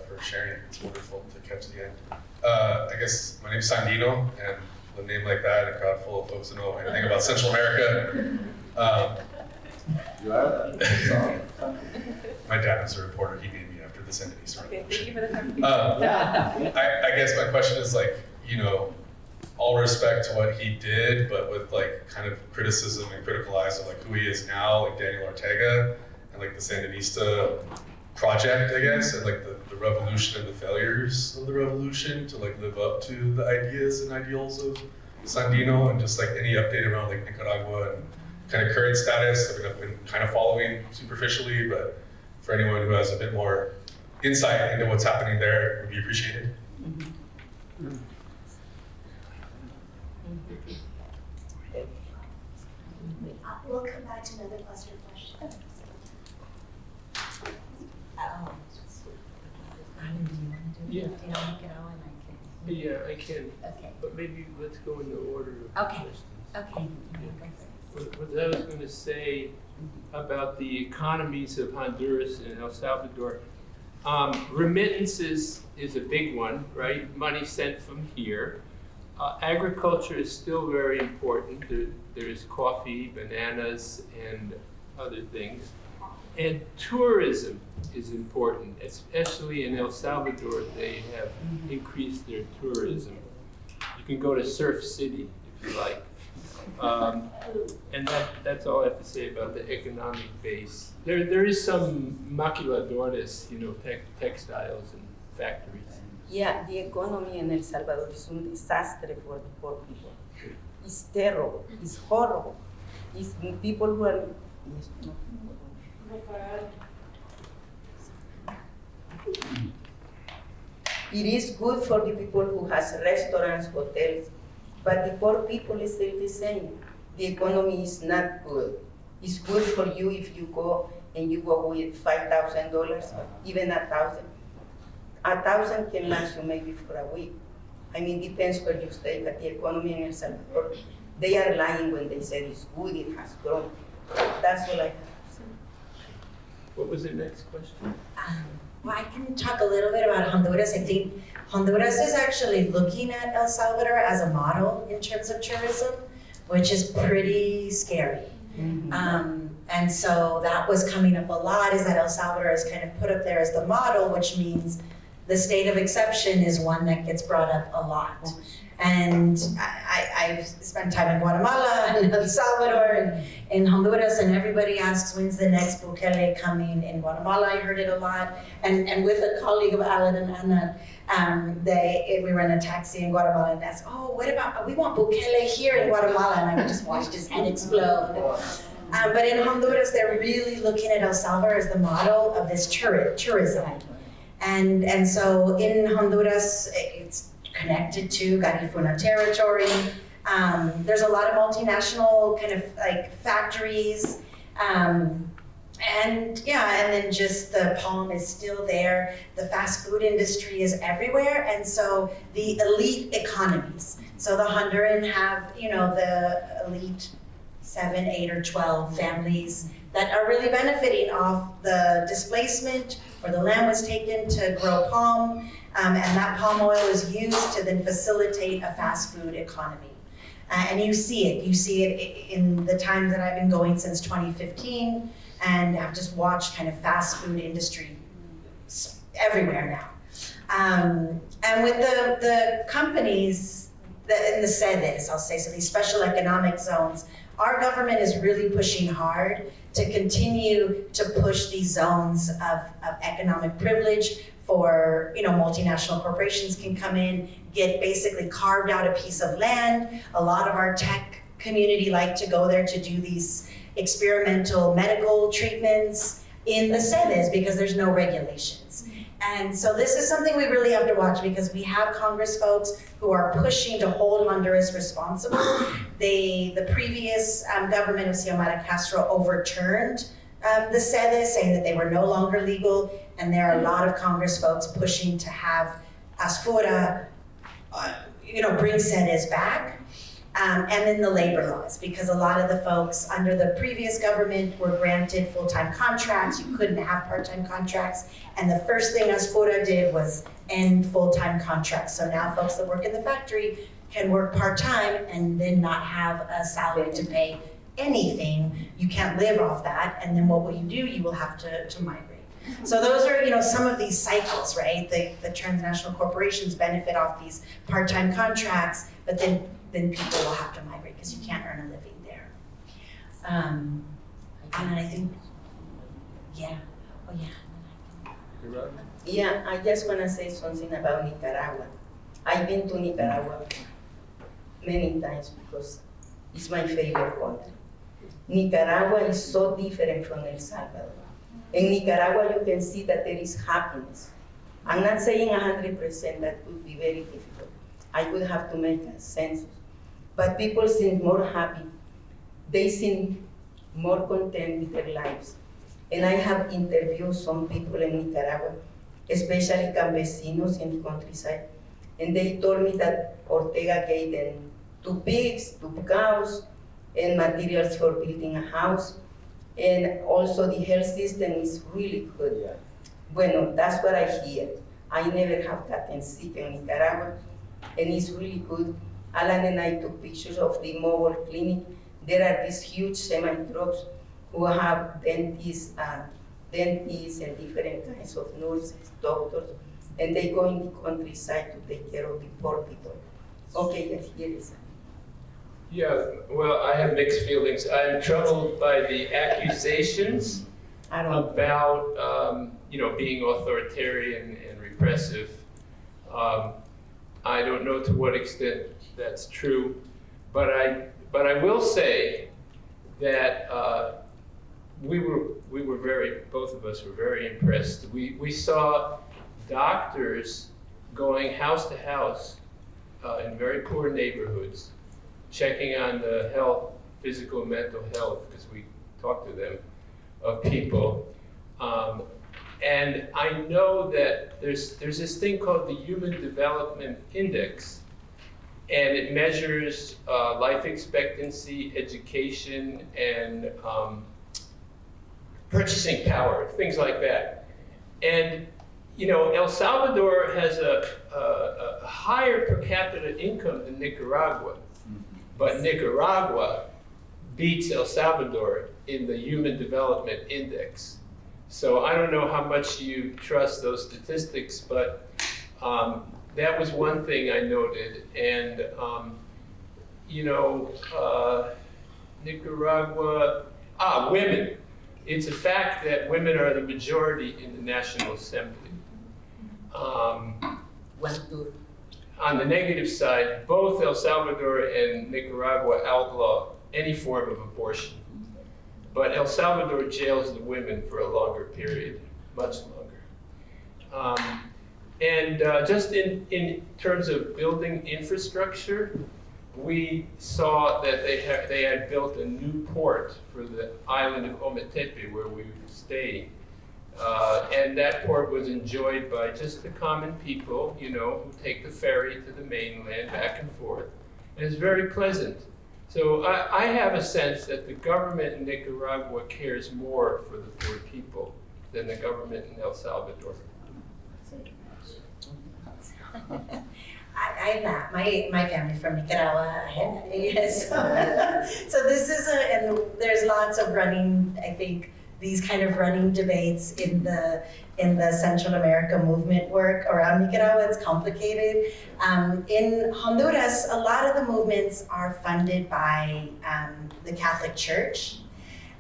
for sharing. It's wonderful to catch the end. I guess my name is Sandino, and with a name like that, a crowd full of folks who know anything about Central America. My dad was a reporter. He named me after the Sandinista Revolution. Thank you for the clarification. I guess my question is, like, you know, all respect to what he did, but with like kind of criticism and critical eyes of like who he is now, like Daniel Ortega and like the Sandinista project, I guess, and like the revolution and the failures of the revolution to like live up to the ideas and ideals of Sandino, and just like any update around like Nicaragua and kind of current status. I mean, I've been kind of following superficially, but for anyone who has a bit more insight into what's happening there, it would be appreciated. We'll come back to another cluster question. Yeah. Can I go and I can? Yeah, I can, Okay. but maybe let's go in the order of Okay. questions. Okay. What I was going to say about the economies of Honduras and El Salvador, remittances is a big one, right? Money sent from here. Agriculture is still very important. There's coffee, bananas, and other things. And tourism is important, especially in El Salvador. They have increased their tourism. You can go to Surf City if you like. And that's all I have to say about the economic base. There is some maquiladoras, you know, textiles and factories. Yeah, the economy in El Salvador is a disaster for the poor people. It's terrible, it's horrible. It's people who are... It is good for the people who has restaurants, hotels, but the poor people is still the same. The economy is not good. It's good for you if you go and you go with $5,000, even 1,000. 1,000 can last you maybe for a week. I mean, depends where you stay, but the economy in El Salvador, they are lying when they say it's good, it has grown. That's all I have to say. What was the next question? Well, I can talk a little bit about Honduras. I think Honduras is actually looking at El Salvador as a model in terms of tourism, which is pretty scary. And so that was coming up a lot, is that El Salvador is kind of put up there as the model, which means the state of exception is one that gets brought up a lot. And I've spent time in Guatemala and El Salvador and in Honduras, and everybody asks, when's the next Bukele coming? In Guatemala, I heard it a lot. And with a colleague of Alan and Anna, we were in a taxi in Guatemala and asked, oh, what about, we want Bukele here in Guatemala, and I just watched his head explode. But in Honduras, they're really looking at El Salvador as the model of this tourism. And so in Honduras, it's connected to Garifuna territory. There's a lot of multinational kind of like factories. And then just the palm is still there. The fast food industry is everywhere. And so the elite economies. So the Honduran have, the elite 7, 8, or 12 families that are really benefiting off the displacement, where the land was taken to grow palm, and that palm oil is used to then facilitate a fast food economy. And you see it in the time that I've been going since 2015, and I've just watched kind of fast food industry everywhere now. And with the companies in the SEDES, I'll say, so these special economic zones, our government is really pushing hard to continue to push these zones of economic privilege for, multinational corporations can come in, get basically carved out a piece of land. A lot of our tech community like to go there to do these experimental medical treatments in the SEDES because there's no regulations. And so this is something we really have to watch, because we have Congress folks who are pushing to hold Honduras responsible. The previous government of Xiomara Castro overturned the SEDES, saying that they were no longer legal, and there are a lot of Congress folks pushing to have ASFURA, bring SEDES back. And then the labor laws, because a lot of the folks under the previous government were granted full-time contracts. You couldn't have part-time contracts. And the first thing ASFURA did was end full-time contracts. So now folks that work in the factory can work part-time and then not have a salary to pay anything. You can't live off that. And then what will you do? You will have to migrate. So those are, some of these cycles, right? The transnational corporations benefit off these part-time contracts, but then people will have to migrate because you can't earn a living there. And I think, Yeah, I just want to say something about Nicaragua. I've been to Nicaragua many times because it's my favorite country. Nicaragua is so different from El Salvador. In Nicaragua, you can see that there is happiness. I'm not saying 100%, that would be very difficult. I would have to make a census. But people seem more happy. They seem more content with their lives. And I have interviewed some people in Nicaragua, especially campesinos in the countryside. And they told me that Ortega gave them 2 pigs, 2 cows, and materials for building a house. And also the health system is really good. Yeah. Bueno, that's what I hear. I never have gotten sick in Nicaragua, and it's really good. Alan and I took pictures of the mobile clinic. There are these huge semi-trucks who have dentists and different kinds of nurses, doctors, and they go in the countryside to take care of the poor people. Okay, yes, here is. Yeah, well, I have mixed feelings. I'm troubled by the accusations about, being authoritarian and repressive. I don't know to what extent that's true, but I will say that both of us were very impressed. We saw doctors going house to house in very poor neighborhoods, checking on the health, physical and mental health, because we talk to them, of people. And I know that there's this thing called the Human Development Index, and it measures life expectancy, education, and purchasing power, things like that. And you know, El Salvador has a higher per capita income than Nicaragua, but Nicaragua beats El Salvador in the Human Development Index. So I don't know how much you trust those statistics, but that was one thing I noted. And you know, Nicaragua, women. It's a fact that women are the majority in the National Assembly. On the negative side, both El Salvador and Nicaragua outlaw any form of abortion. But El Salvador jails the women for a longer period, much longer. Just in terms of building infrastructure, we saw that they had built a new port for the island of Ometepe, where we were staying. And that port was enjoyed by just the common people, you know, who take the ferry to the mainland back and forth. And it's very pleasant. So I have a sense that the government in Nicaragua cares more for the poor people than the government in El Salvador. I'm not. My family's from Nicaragua. Yes. So this is and there's lots of running, I think, these kind of running debates in the Central America movement work around Nicaragua. It's complicated. In Honduras, a lot of the movements are funded by the Catholic Church,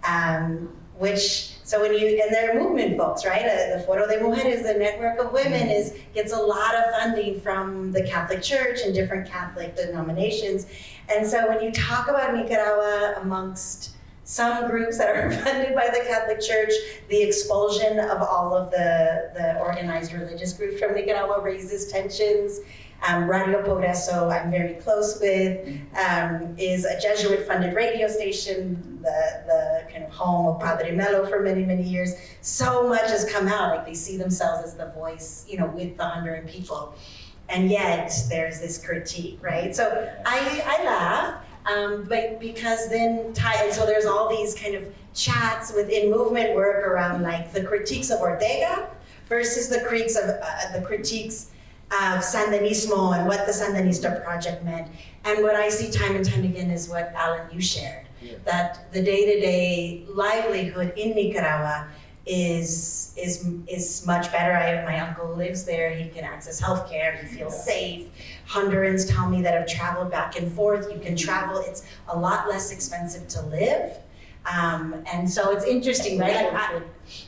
and they're movement folks, right? The Foro de Mujeres, the network of women, gets a lot of funding from the Catholic Church and different Catholic denominations. And so when you talk about Nicaragua amongst some groups that are funded by the Catholic Church, the expulsion of all of the organized religious groups from Nicaragua raises tensions. Radio Progreso, I'm very close with, is a Jesuit-funded radio station, the kind of home of Padre Melo for many, many years. So much has come out, like they see themselves as the voice, you know, with the Honduran people. And yet there's this critique, right? So I laugh, but because then, and so there's all these kind of chats within movement work around like the critiques of Ortega versus the critiques of Sandinismo and what the Sandinista project meant. And what I see time and time again is what, Alan, you shared, that the day-to-day livelihood in Nicaragua is much better. My uncle lives there, he can access healthcare, he feels safe. Hondurans tell me that have traveled back and forth, you can travel, it's a lot less expensive to live. And so it's interesting, right? Like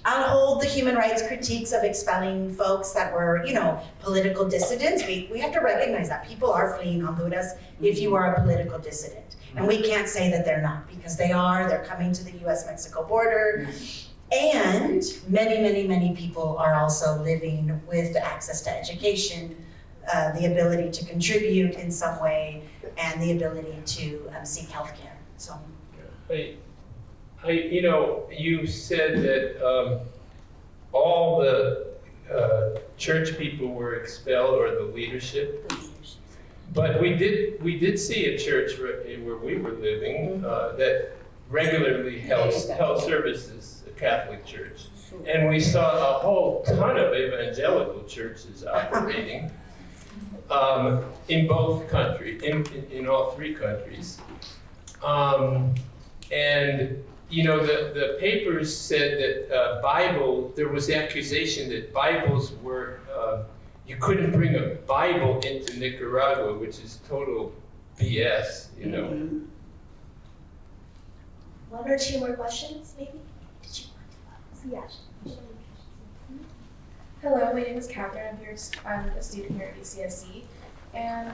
I'll hold the human rights critiques of expelling folks that were, you know, political dissidents. We have to recognize that people are fleeing Honduras if you are a political dissident. And we can't say that they're not, because they're coming to the US-Mexico border. And many, many, many people are also living with access to education, the ability to contribute in some way, and the ability to seek healthcare. So. You know, you said that all the church people were expelled, or the leadership. But we did see a church where we were living that regularly held services, a Catholic church. And we saw a whole ton of evangelical churches operating in both countries, in all three countries. And you know, the papers said that there was the accusation that Bibles were, you couldn't bring a Bible into Nicaragua, which is total BS, you know. One or two more questions, maybe? Did you want to? Yeah. Hello, my name is Catherine. I'm a student here at UCSC. And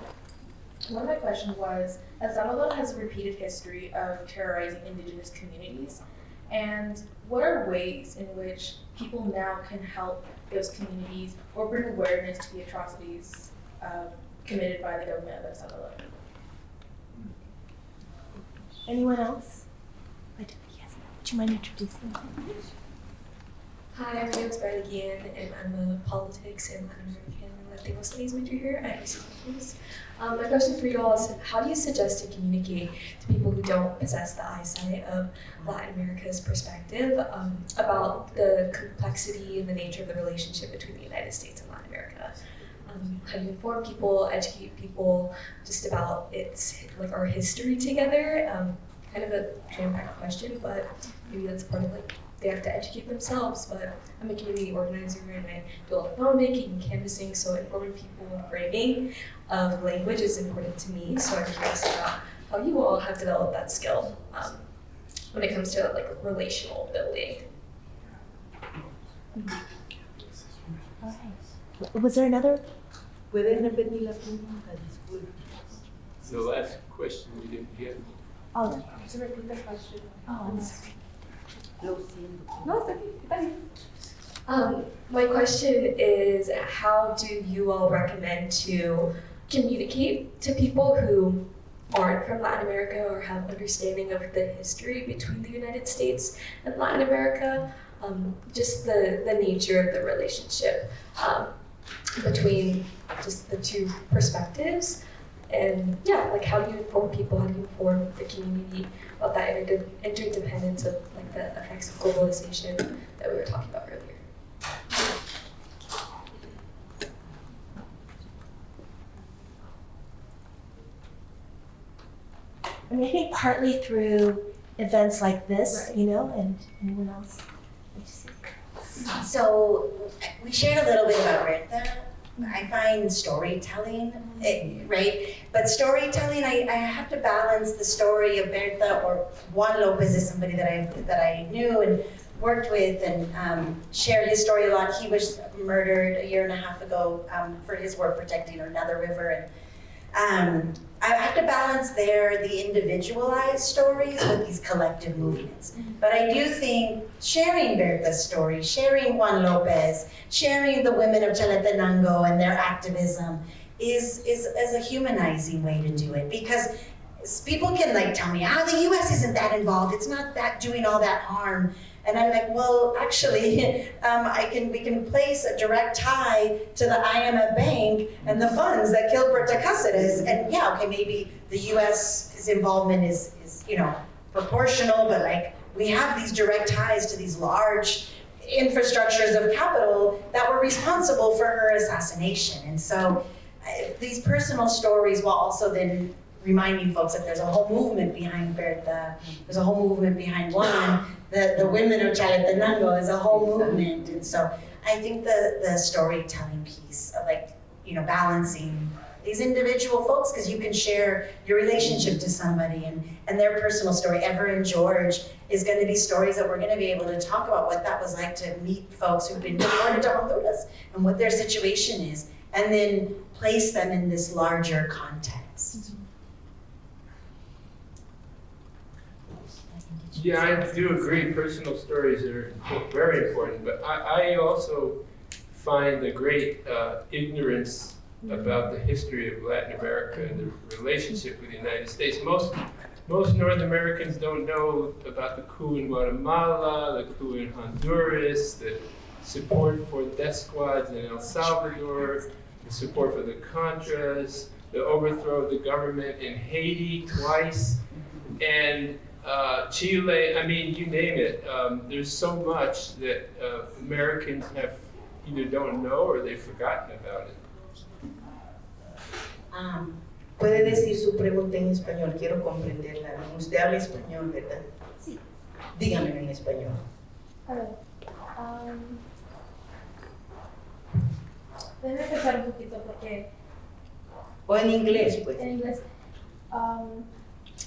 one of my questions was, El Salvador has a repeated history of terrorizing indigenous communities. And what are ways in which people now can help those communities or bring awareness to the atrocities committed by the government of El Salvador? Anyone else? Yes. Would you mind introducing? Hi, my name is Brad again, and I'm a politics and Latin American and Latino studies major here at UC. My question for you all is, how do you suggest to communicate to people who don't possess the eyesight of Latin America's perspective about the complexity and the nature of the relationship between the United States and Latin America? How do you inform people, educate people just about like our history together? Kind of a jam-packed question, but maybe that's part of like they have to educate themselves. But I'm a community organizer and I do a lot of filmmaking and canvassing, so informing people and framing of language is important to me. So I'm curious about how you all have developed that skill when it comes to like relational building. Was there another? ¿Puedes repetir la pregunta? Disculpe. The last question we didn't get. Oh, So repeat the question. I'm sorry. Lo siento. No, it's okay. Está bien. My question is, how do you all recommend to communicate to people who aren't from Latin America or have understanding of the history between the United States and Latin America, just the nature of the relationship between just the two perspectives? And yeah, like how do you inform people, how do you inform the community about that interdependence of like the effects of globalization that we were talking about earlier? I mean, I think partly through events like this, Right. you know, and anyone else? What'd you say? So we shared a little bit about Berta. I find storytelling, right? But storytelling, I have to balance the story of Berta, or Juan Lopez is somebody that I knew and worked with and shared his story a lot. He was murdered a year and a half ago for his work protecting another river. And I have to balance the individualized stories with these collective movements. But I do think sharing Berta's story, sharing Juan Lopez, sharing the women of Chalatenango and their activism is a humanizing way to do it. Because people can like tell me, the US isn't that involved, it's not that doing all that harm. And I'm like, well, actually, we can place a direct tie to the IMF bank and the funds that killed Berta Cáceres. And yeah, okay, maybe the US's involvement is proportional, but like we have these direct ties to these large infrastructures of capital that were responsible for her assassination. And so these personal stories, while also then reminding folks that there's a whole movement behind Berta, there's a whole movement behind Juan, the women of Chalatenango is a whole movement. And so I think the storytelling piece of balancing these individual folks, because you can share your relationship to somebody and their personal story. Ever and George is going to be stories that we're going to be able to talk about what that was like to meet folks who've been deported to Honduras and what their situation is, and then place them in this larger context. Yeah, I do agree. Personal stories are very important, but I also find a great ignorance about the history of Latin America and the relationship with the United States. Most North Americans don't know about the coup in Guatemala, the coup in Honduras, the support for death squads in El Salvador, the support for the Contras, the overthrow of the government in Haiti twice, and Chile. I mean, you name it. There's so much that Americans have either don't know or they've forgotten about it. Puede decir su pregunta en español, quiero comprenderla. Usted habla español, ¿verdad? Sí. Dígame en español. Déjame pensar un poquito porque O en inglés, pues. in English,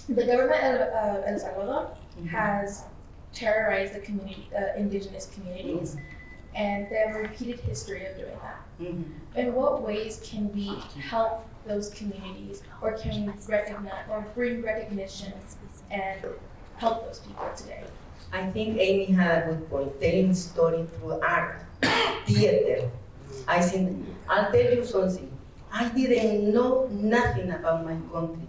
the government of El Salvador has terrorized the community, indigenous communities, and they have a repeated history of doing that. In what ways can we help those communities, or can we recognize or bring recognition and help those people today? I think Amy had a good point, telling story through art, theater. I think, I'll tell you something. I didn't know nothing about my country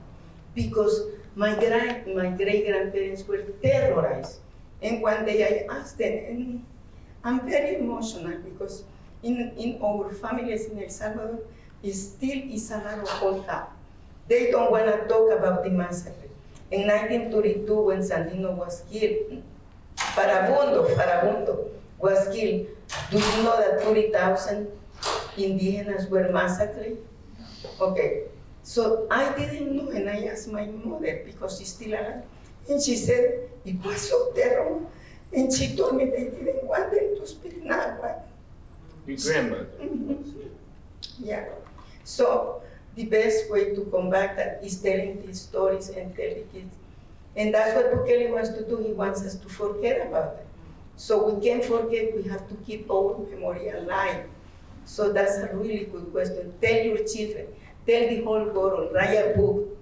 because my great-grandparents were terrorized. And one day I asked them, and I'm very emotional because in our families in El Salvador, it still is a lot of hold up. They don't want to talk about the massacre. In 1932, when Sandino was killed, Farabundo was killed. Do you know that 30,000 indigenous were massacred? Okay, so I didn't know, and I asked my mother because she's still alive, and she said it was so terrible, and she told me they didn't want them to speak Nahuatl. Your grandmother. Yeah, so the best way to combat that is telling these stories and tell the kids. And that's what Bukele wants to do. He wants us to forget about it. So we can't forget, we have to keep our memory alive. So that's a really good question. Tell your children, tell the whole world, write a book.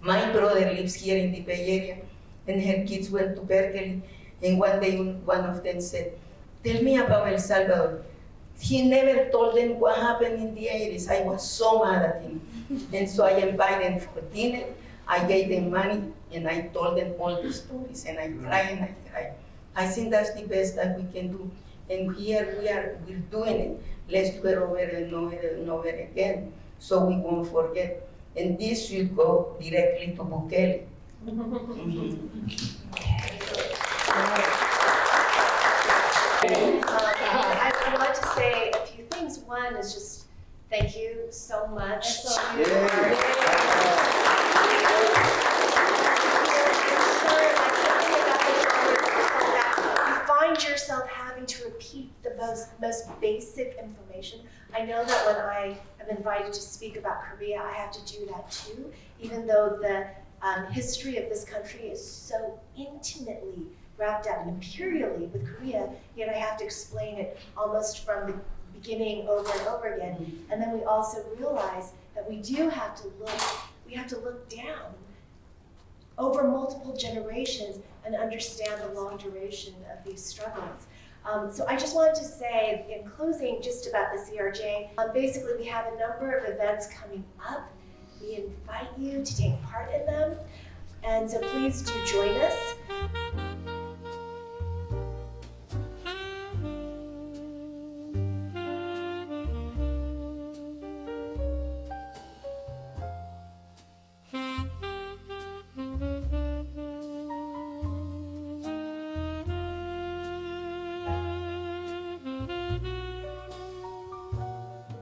My brother lives here in the Bay Area, and her kids went to Berkeley, and one day one of them said, tell me about El Salvador. He never told them what happened in the 80s. I was so mad at him. And so I invited them for dinner, I gave them money, and I told them all the stories, and I cried and I cried. I think that's the best that we can do. And here we're doing it. Let's do it over and over and over again, so we won't forget. And this should go directly to Bukele. I want to say a few things. One is just thank you so much to you find yourself having to repeat the most basic information. I know that when I am invited to speak about Korea, I have to do that too, even though the history of this country is so intimately wrapped up imperially with Korea, yet I have to explain it almost from the beginning over and over again. And then we also realize that we have to look down over multiple generations and understand the long duration of these struggles. So I just wanted to say, in closing, just about the CRJ, basically we have a number of events coming up. We invite you to take part in them. And so please do join us.